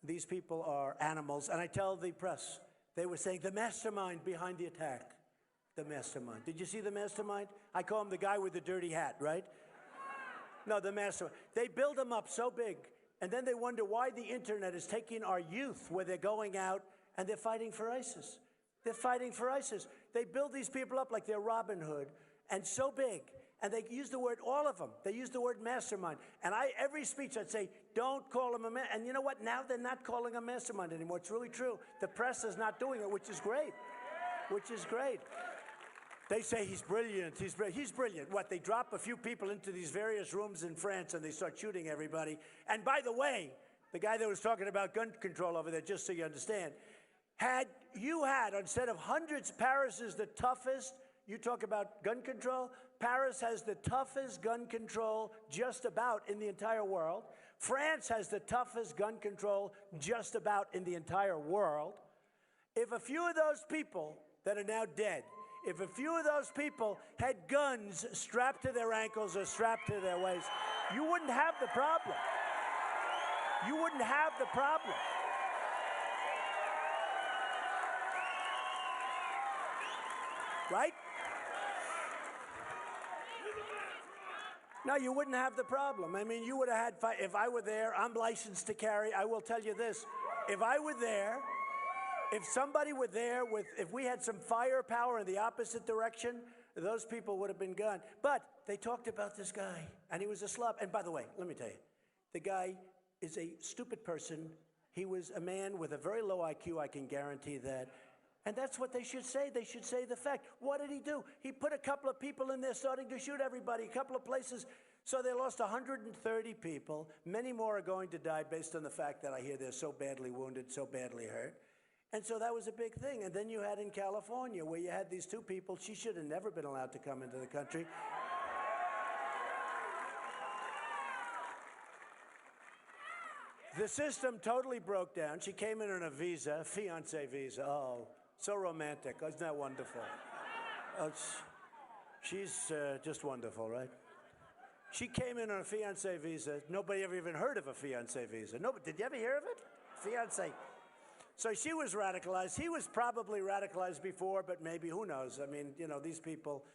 Speaker 1: These people are animals. And I tell the press, they were saying, the mastermind behind the attack. The mastermind. Did you see the mastermind? I call him the guy with the dirty hat, right? No, the mastermind. They build them up so big, and then they wonder why the internet is taking our youth where they're going out and they're fighting for ISIS. They're fighting for ISIS. They build these people up like they're Robin Hood, and so big. And they use the word, all of them, they use the word mastermind. And every speech I'd say, don't call him a man. And you know what? Now they're not calling him mastermind anymore. It's really true. The press is not doing it, which is great. Which is great. They say he's brilliant. He's brilliant. What, they drop a few people into these various rooms in France and they start shooting everybody. And by the way, the guy that was talking about gun control over there, just so you understand, instead of hundreds, Paris is the toughest. You talk about gun control. Paris has the toughest gun control just about in the entire world. France has the toughest gun control just about in the entire world. If a few of those people that are now dead, if a few of those people had guns strapped to their ankles or strapped to their waist, you wouldn't have the problem. You wouldn't have the problem. Right? No, you wouldn't have the problem. I mean, you would have had, if I were there, I'm licensed to carry. I will tell you this. If I were there, if somebody were there if we had some firepower in the opposite direction, those people would have been gone. But they talked about this guy, and he was a slob. And by the way, let me tell you, the guy is a stupid person. He was a man with a very low IQ, I can guarantee that. And that's what they should say. They should say the fact. What did he do? He put a couple of people in there starting to shoot everybody, a couple of places. So they lost 130 people. Many more are going to die based on the fact that I hear they're so badly wounded, so badly hurt. And so that was a big thing. And then you had in California where you had these two people. She should have never been allowed to come into the country. The system totally broke down. She came in on a visa, a fiancé visa. Oh, so romantic. Isn't that wonderful? She's just wonderful, right? She came in on a fiancé visa. Nobody ever even heard of a fiancé visa. Did you ever hear of it? Fiancé. So she was radicalized. He was probably radicalized before, but maybe, who knows? I mean, you know, these people.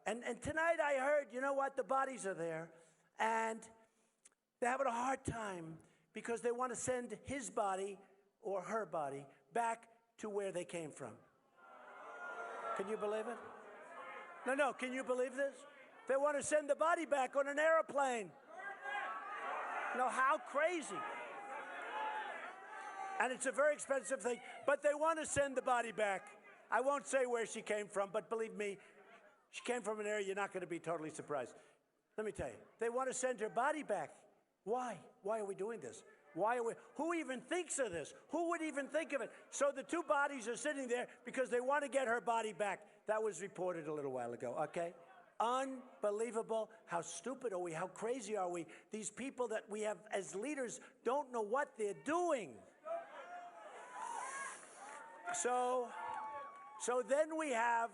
Speaker 1: And tonight I heard, you know what? The bodies are there. And they're having a hard time because they want to send his body or her body back to where they came from. Can you believe it? No, can you believe this? They want to send the body back on an airplane. No, how crazy. And it's a very expensive thing, but they want to send the body back. I won't say where she came from, but believe me, she came from an area you're not going to be totally surprised. Let me tell you, they want to send her body back. Why? Why are we doing this? Who even thinks of this? Who would even think of it? So the two bodies are sitting there because they want to get her body back. That was reported a little while ago, okay? Unbelievable. How stupid are we? How crazy are we? These people that we have as leaders don't know what they're doing. So then we have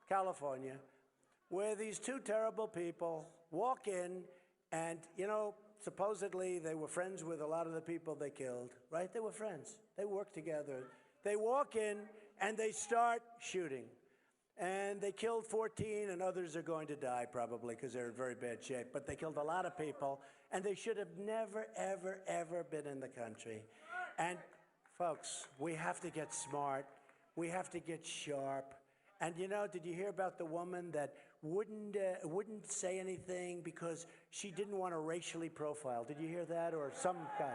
Speaker 1: California, where these two terrible people walk in and, you know, supposedly they were friends with a lot of the people they killed, right? They were friends. They worked together. They walk in and they start shooting. And they killed 14, and others are going to die probably because they're in very bad shape. But they killed a lot of people, and they should have never, ever, ever been in the country. And folks, we have to get smart. We have to get sharp. And you know, did you hear about the woman that wouldn't say anything because she didn't want to racially profile? Did you hear that? Or some guy?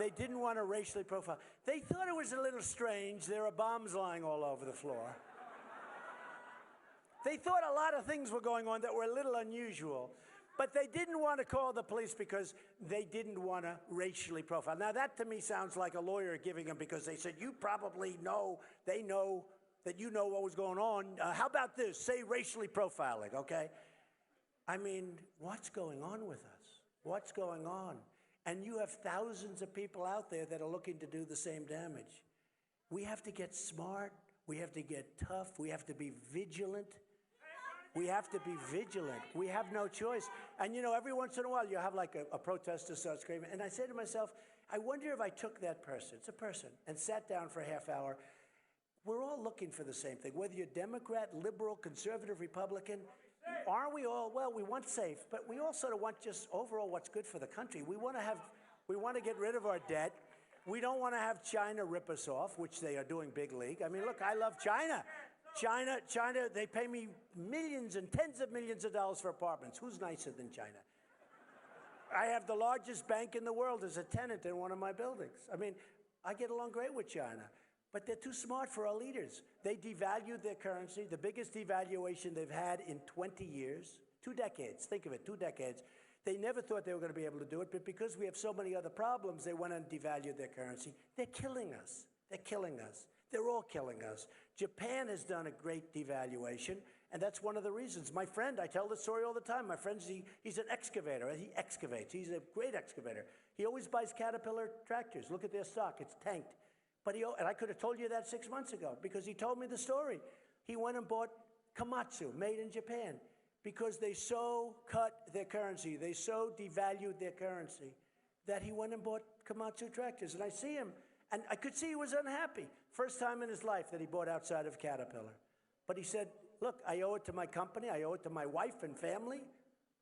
Speaker 1: They didn't want to racially profile. They thought it was a little strange. There are bombs lying all over the floor. They thought a lot of things were going on that were a little unusual, but they didn't want to call the police because they didn't want to racially profile. Now, that to me sounds like a lawyer giving them, because they said, you probably know, they know that you know what was going on. How about this? Say racially profiling, okay? I mean, what's going on with us? What's going on? And you have thousands of people out there that are looking to do the same damage. We have to get smart. We have to get tough. We have to be vigilant. We have to be vigilant. We have no choice. And, you know, every once in a while, you have like a protester start screaming. And I say to myself, I wonder if I took that person, it's a person, and sat down for a half hour. We're all looking for the same thing. Whether you're Democrat, liberal, conservative, Republican, aren't we all, well, we want safe, but we all sort of want just overall what's good for the country. We want to get rid of our debt. We don't want to have China rip us off, which they are doing big league. I mean, look, I love China. China, they pay me millions and tens of millions of dollars for apartments. Who's nicer than China? I have the largest bank in the world as a tenant in one of my buildings. I mean, I get along great with China, but they're too smart for our leaders. They devalued their currency, the biggest devaluation they've had in 20 years, 2 decades. Think of it, 2 decades. They never thought they were going to be able to do it, but because we have so many other problems, they went and devalued their currency. They're killing us. They're killing us. They're all killing us. Japan has done a great devaluation, and that's one of the reasons. My friend, I tell this story all the time. My friend, he's an excavator. He excavates. He's a great excavator. He always buys Caterpillar tractors. Look at their stock. It's tanked. And I could have told you that 6 months ago because he told me the story. He went and bought Komatsu, made in Japan, because they so cut their currency, they so devalued their currency, that he went and bought Komatsu tractors. And I see him, and I could see he was unhappy. First time in his life that he bought outside of Caterpillar. But he said, look, I owe it to my company, I owe it to my wife and family,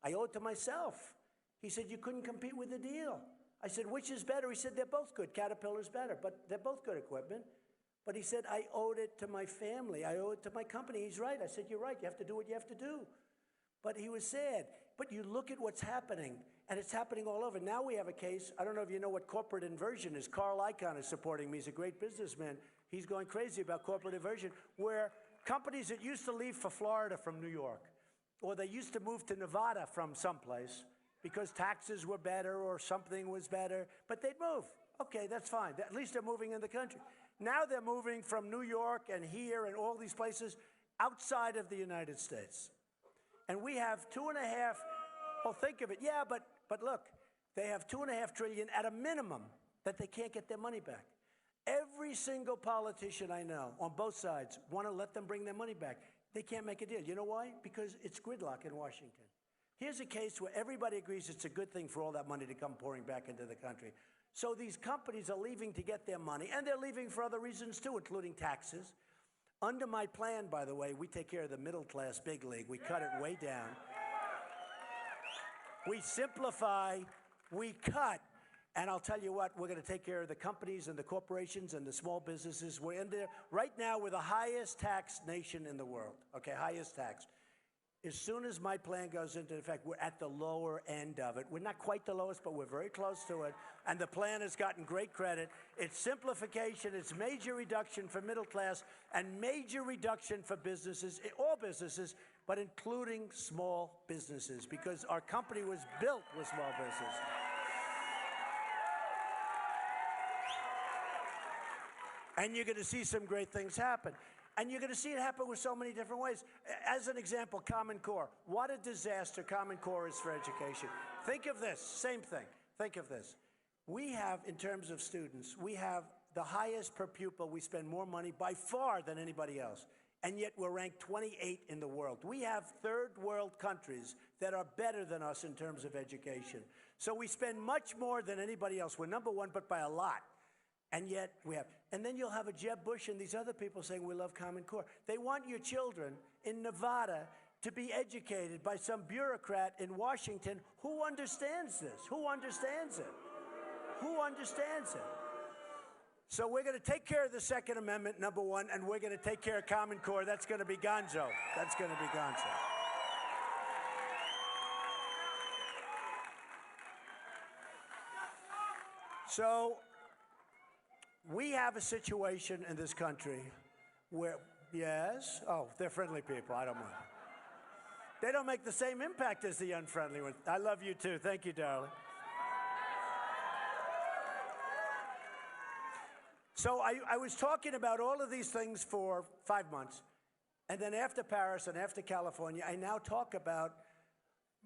Speaker 1: I owe it to myself. He said, you couldn't compete with the deal. I said, which is better? He said, they're both good. Caterpillar's better, but they're both good equipment. But he said, I owed it to my family, I owe it to my company. He's right. I said, you're right, you have to do what you have to do. But he was sad. But you look at what's happening, and it's happening all over. Now we have a case, I don't know if you know what corporate inversion is. Carl Icahn is supporting me. He's a great businessman. He's going crazy about corporate inversion, where companies that used to leave for Florida from New York, or they used to move to Nevada from someplace because taxes were better or something was better, but they'd move. Okay, that's fine. At least they're moving in the country. Now they're moving from New York and here and all these places outside of the United States. And we have 2.5, well, think of it. Yeah, but look, they have $2.5 trillion at a minimum that they can't get their money back. Every single politician I know on both sides want to let them bring their money back. They can't make a deal. You know why? Because it's gridlock in Washington. Here's a case where everybody agrees it's a good thing for all that money to come pouring back into the country. So these companies are leaving to get their money, and they're leaving for other reasons too, including taxes. Under my plan, by the way, we take care of the middle class big league. We cut it way down. We simplify, we cut, and I'll tell you what, we're going to take care of the companies and the corporations and the small businesses. We're in there. Right now, we're the highest taxed nation in the world, okay, highest tax. As soon as my plan goes into effect, we're at the lower end of it. We're not quite the lowest, but we're very close to it. And the plan has gotten great credit. It's simplification, it's major reduction for middle class, and major reduction for businesses, all businesses, but including small businesses, because our company was built with small businesses. And you're going to see some great things happen. And you're going to see it happen with so many different ways. As an example, Common Core. What a disaster Common Core is for education. Think of this, same thing. Think of this. We have, in terms of students, we have the highest per pupil. We spend more money by far than anybody else. And yet we're ranked 28 in the world. We have third world countries that are better than us in terms of education. So we spend much more than anybody else. We're number one, but by a lot. And yet we have. And then you'll have a Jeb Bush and these other people saying we love Common Core. They want your children in Nevada to be educated by some bureaucrat in Washington. Who understands this? Who understands it? Who understands it? So we're going to take care of the Second Amendment, number one, and we're going to take care of Common Core. That's going to be gonzo. That's going to be gonzo. So we have a situation in this country where, yes, oh, they're friendly people. I don't mind. They don't make the same impact as the unfriendly ones. I love you too. Thank you, darling. So I was talking about all of these things for 5 months. And then after Paris and after California, I now talk about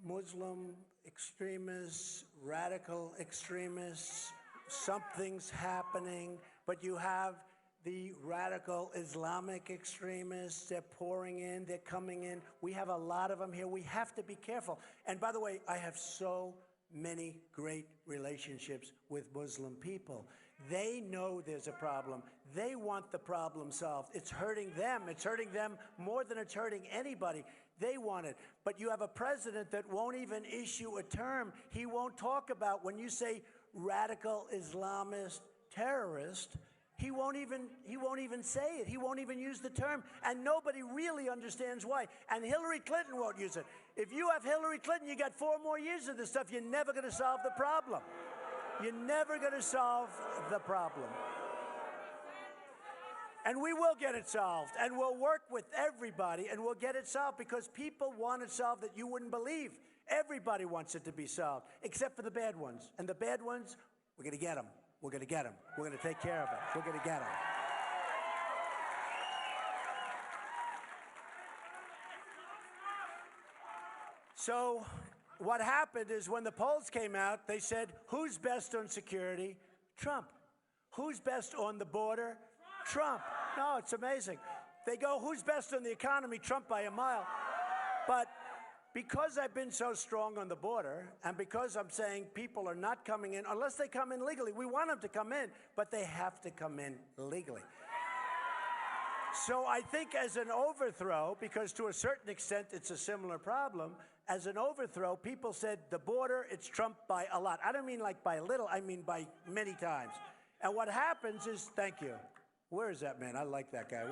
Speaker 1: Muslim extremists, radical extremists. Something's happening, but you have the radical Islamic extremists. They're pouring in, they're coming in. We have a lot of them here. We have to be careful. And by the way, I have so many great relationships with Muslim people. They know there's a problem. They want the problem solved. It's hurting them. It's hurting them more than it's hurting anybody. They want it. But you have a president that won't even issue a term. He won't talk about, when you say radical Islamist terrorist, he won't even say it. He won't even use the term. And nobody really understands why. And Hillary Clinton won't use it. If you have Hillary Clinton, you got 4 more years of this stuff. You're never going to solve the problem. You're never going to solve the problem. And we will get it solved. And we'll work with everybody, and we'll get it solved because people want it solved that you wouldn't believe. Everybody wants it to be solved, except for the bad ones. And the bad ones, we're going to get them. We're going to get them. We're going to take care of it. We're going to get them. So what happened is when the polls came out, they said, who's best on security? Trump. Who's best on the border? Trump. No, it's amazing. They go, who's best on the economy? Trump by a mile. But because I've been so strong on the border, and because I'm saying people are not coming in, unless they come in legally, we want them to come in, but they have to come in legally. So I think as an overthrow, because to a certain extent it's a similar problem, as an overthrow, people said the border, it's Trump by a lot. I don't mean like by a little, I mean by many times. And what happens is, thank you. Where is that man? I like that guy.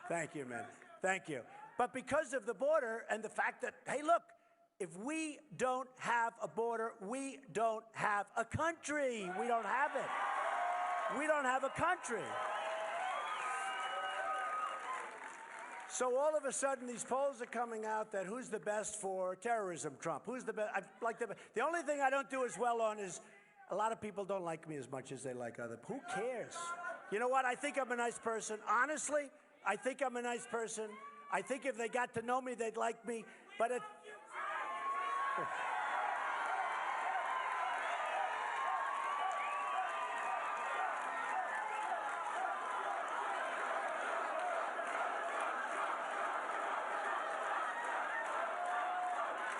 Speaker 1: Thank you, man. Thank you. But because of the border and the fact that, hey, look, if we don't have a border, we don't have a country. We don't have it. We don't have a country. So all of a sudden, these polls are coming out that who's the best for terrorism, Trump? Who's the best? The only thing I don't do as well on is a lot of people don't like me as much as they like other. Who cares? You know what? I think I'm a nice person. Honestly, I think I'm a nice person. I think if they got to know me, they'd like me. But it...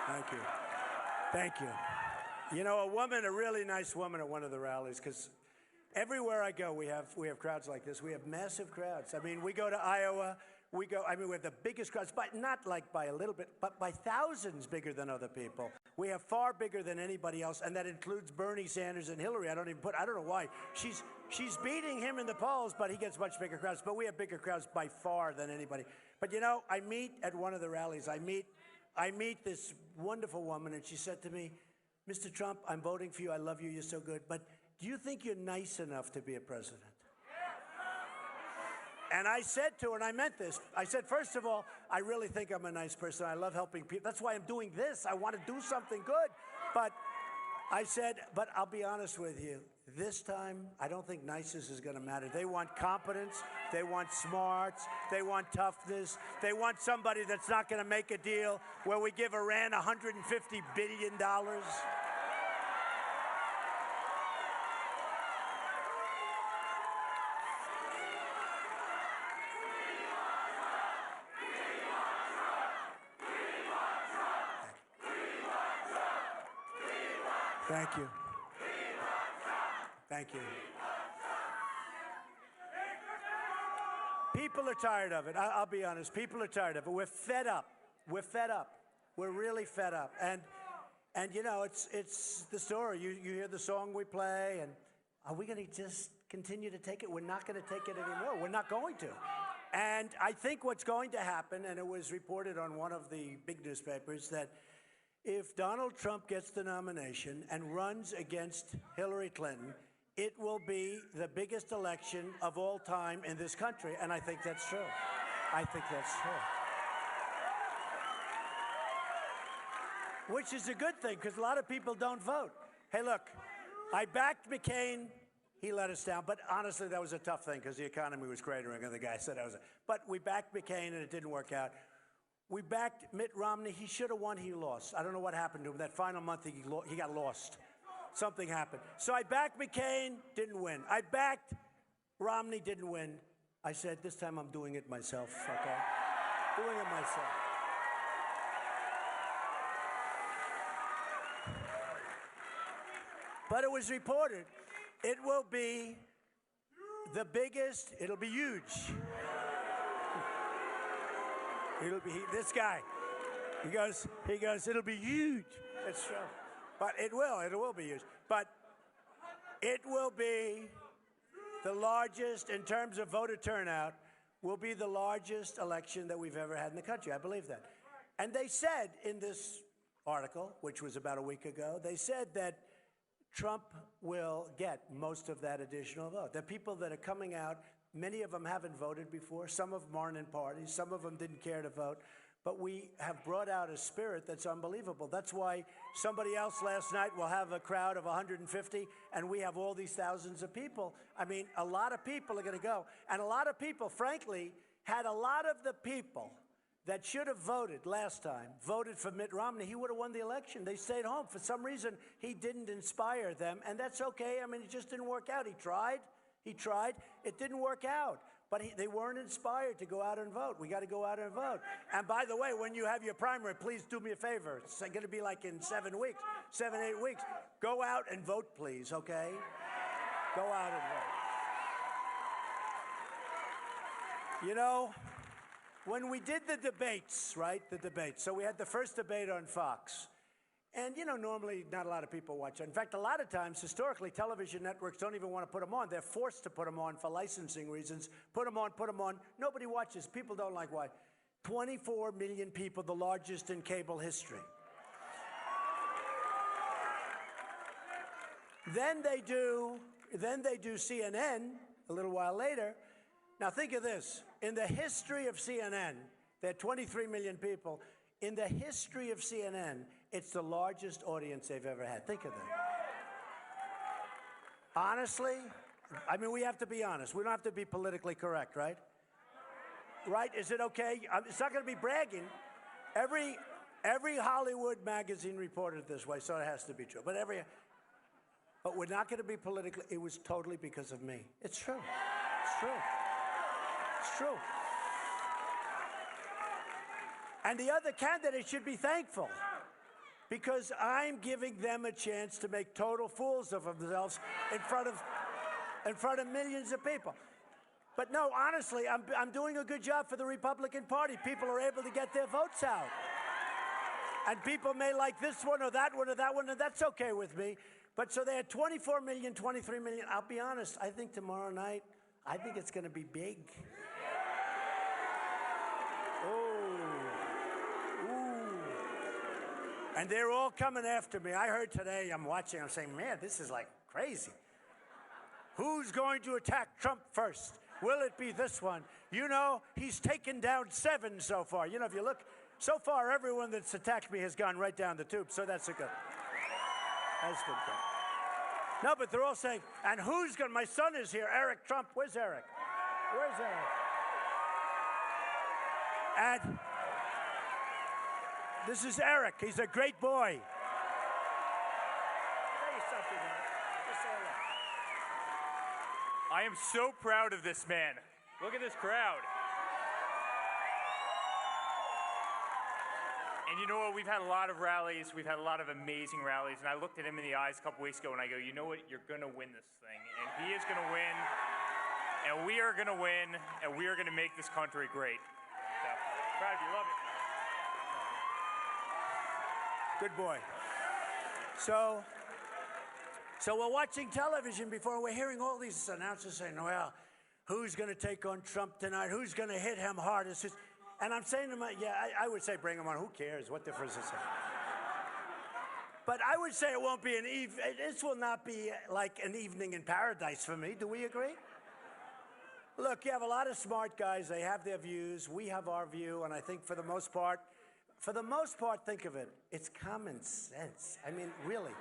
Speaker 1: Thank you. Thank you. You know, a really nice woman at one of the rallies, because everywhere I go, we have crowds like this. We have massive crowds. I mean, we go to Iowa. We have the biggest crowds, but not like by a little bit, but by thousands bigger than other people. We have far bigger than anybody else, and that includes Bernie Sanders and Hillary. I don't know why. She's beating him in the polls, but he gets much bigger crowds. But we have bigger crowds by far than anybody. But you know, I meet at one of the rallies, I meet this wonderful woman, and she said to me, Mr. Trump, I'm voting for you. I love you. You're so good. But do you think you're nice enough to be a president? And I said to her, and I meant this, I said, first of all, I really think I'm a nice person. I love helping people. That's why I'm doing this. I want to do something good. But I said, but I'll be honest with you. This time, I don't think niceness is going to matter. They want competence. They want smarts. They want toughness. They want somebody that's not going to make a deal where we give Iran $150 billion. Thank you. Thank you. People are tired of it. I'll be honest. People are tired of it. We're fed up. We're fed up. We're really fed up. And you know, it's the story. You hear the song we play, and are we going to just continue to take it? We're not going to take it anymore. We're not going to. And I think what's going to happen, and it was reported on one of the big newspapers, that if Donald Trump gets the nomination and runs against Hillary Clinton, it will be the biggest election of all time in this country. And I think that's true. I think that's true. Which is a good thing, because a lot of people don't vote. Hey, look, I backed McCain. He let us down. But honestly, that was a tough thing, because the economy was cratering, and the guy said that was it. But we backed McCain, and it didn't work out. We backed Mitt Romney. He should have won. He lost. I don't know what happened to him. That final month, he got lost. Something happened. So I backed McCain, didn't win. I backed Romney, didn't win. I said, this time I'm doing it myself, okay? Doing it myself. But it was reported, it will be the biggest, it'll be huge. It'll be, this guy, he goes, it'll be huge. It's true. But it will be huge. But it will be the largest, in terms of voter turnout, will be the largest election that we've ever had in the country. I believe that. And they said in this article, which was about a week ago, they said that Trump will get most of that additional vote. The people that are coming out, many of them haven't voted before. Some of them aren't in parties. Some of them didn't care to vote. But we have brought out a spirit that's unbelievable. That's why somebody else last night will have a crowd of 150, and we have all these thousands of people. I mean, a lot of people are going to go. And a lot of people, frankly, had a lot of the people that should have voted last time, voted for Mitt Romney. He would have won the election. They stayed home. For some reason, he didn't inspire them, and that's okay. I mean, it just didn't work out. He tried. It didn't work out. But they weren't inspired to go out and vote. We got to go out and vote. And by the way, when you have your primary, please do me a favor. It's going to be like in 7 8 weeks. Go out and vote, please, okay? Go out and vote. You know, when we did the debates, right, so we had the first debate on Fox. And, you know, normally not a lot of people watch it. In fact, a lot of times, historically, television networks don't even want to put them on. They're forced to put them on for licensing reasons. Put them on. Nobody watches. People don't like why. 24 million people, the largest in cable history. Then they do CNN a little while later. Now, think of this. In the history of CNN, there are 23 million people. In the history of CNN, it's the largest audience they've ever had. Think of that. Honestly, I mean, we have to be honest. We don't have to be politically correct, right? Right? Is it okay? It's not going to be bragging. Every Hollywood magazine reported it this way, so it has to be true. But we're not going to be politically. It was totally because of me. It's true. It's true. It's true. And the other candidates should be thankful, because I'm giving them a chance to make total fools of themselves in front of millions of people. But no, honestly, I'm doing a good job for the Republican Party. People are able to get their votes out. And people may like this one or that one or that one, and that's okay with me. But so they had 24 million, 23 million. I'll be honest, I think tomorrow night, I think it's going to be big. And they're all coming after me. I heard today, I'm saying, man, this is like crazy. Who's going to attack Trump first? Will it be this one? You know, he's taken down 7 so far. You know, if you look, so far, everyone that's attacked me has gone right down the tube, so that's a good. That's been good. No, but they're all saying, and who's going to, my son is here, Eric Trump. Where's Eric? Where's Eric? And this is Eric. He's a great boy. Say something, Eric. Just say hello.
Speaker 3: I am so proud of this man. Look at this crowd. And you know what? We've had a lot of rallies. We've had a lot of amazing rallies. And I looked at him in the eyes a couple weeks ago and I go, you know what? You're going to win this thing. And he is going to win. And we are going to win. And we are going to make this country great. So, proud of you. Love it.
Speaker 1: Good boy. So we're watching television before we're hearing all these announcers saying, well, who's going to take on Trump tonight? Who's going to hit him hardest? And I'm saying to myself, yeah, I would say bring him on. Who cares? What difference does it make? But I would say it won't be this will not be like an evening in paradise for me. Do we agree? Look, you have a lot of smart guys. They have their views. We have our view. And I think for the most part, think of it. It's common sense. I mean, really.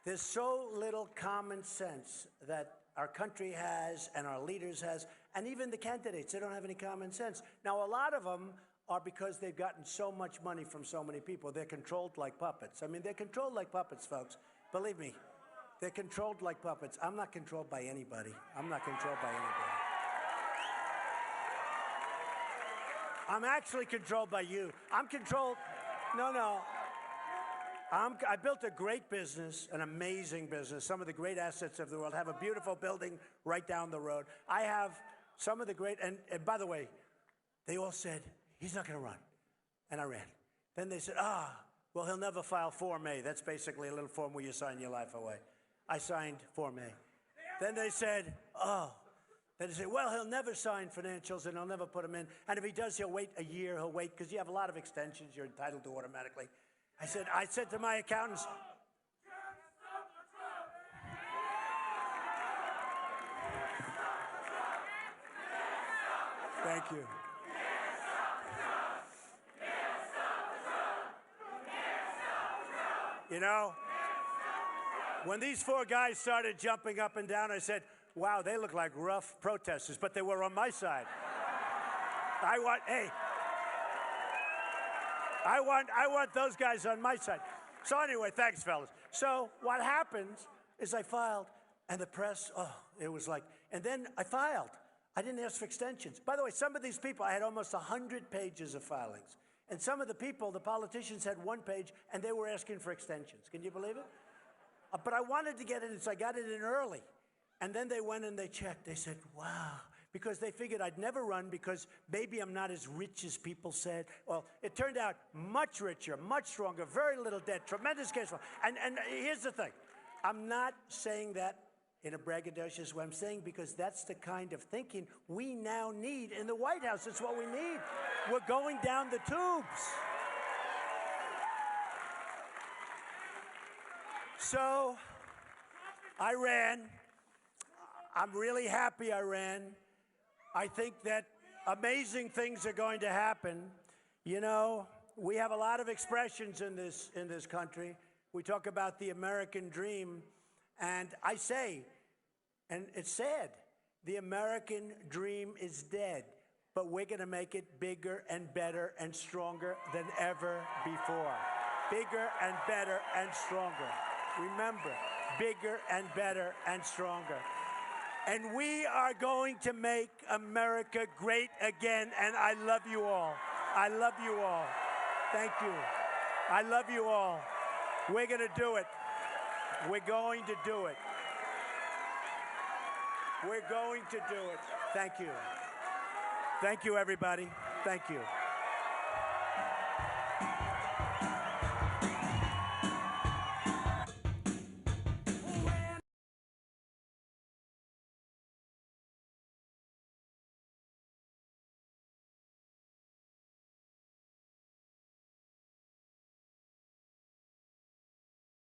Speaker 1: There's so little common sense that our country has and our leaders has, and even the candidates, they don't have any common sense. Now, a lot of them are because they've gotten so much money from so many people. They're controlled like puppets. I mean, they're controlled like puppets, folks. Believe me, they're controlled like puppets. I'm not controlled by anybody. I'm not controlled by anybody. I'm actually controlled by you. I'm controlled. No. I built a great business, an amazing business, some of the great assets of the world. I have a beautiful building right down the road. I have some of the great, and by the way, they all said, he's not going to run. And I ran. Then they said, well, he'll never file Form A. That's basically a little form where you sign your life away. I signed Form A. Then they said, well, he'll never sign financials and he'll never put them in. And if he does, he'll wait a year. He'll wait because you have a lot of extensions you're entitled to automatically. I said to my accountants, thank you. You know, when these four guys started jumping up and down, I said, wow, they look like rough protesters, but they were on my side. I want those guys on my side. So anyway, thanks, fellas. So what happens is I filed, and the press, it was like, and then I filed. I didn't ask for extensions. By the way, some of these people, I had almost 100 pages of filings. And some of the people, the politicians, had one page, and they were asking for extensions. Can you believe it? But I wanted to get it in, so I got it in early. And then they went and they checked. They said, wow. Because they figured I'd never run because maybe I'm not as rich as people said. Well, it turned out much richer, much stronger, very little debt, tremendous cash flow. And here's the thing. I'm not saying that in a braggadocious way. I'm saying because that's the kind of thinking we now need in the White House. That's what we need. We're going down the tubes. So I ran. I'm really happy I ran. I think that amazing things are going to happen. You know, we have a lot of expressions in this country. We talk about the American dream, and I say, and it's sad, the American dream is dead, but we're going to make it bigger and better and stronger than ever before. Bigger and better and stronger. Remember, bigger and better and stronger. And we are going to make America great again, and I love you all. I love you all. Thank you. I love you all. We're going to do it. We're going to do it. We're going to do it. Thank you. Thank you, everybody. Thank you.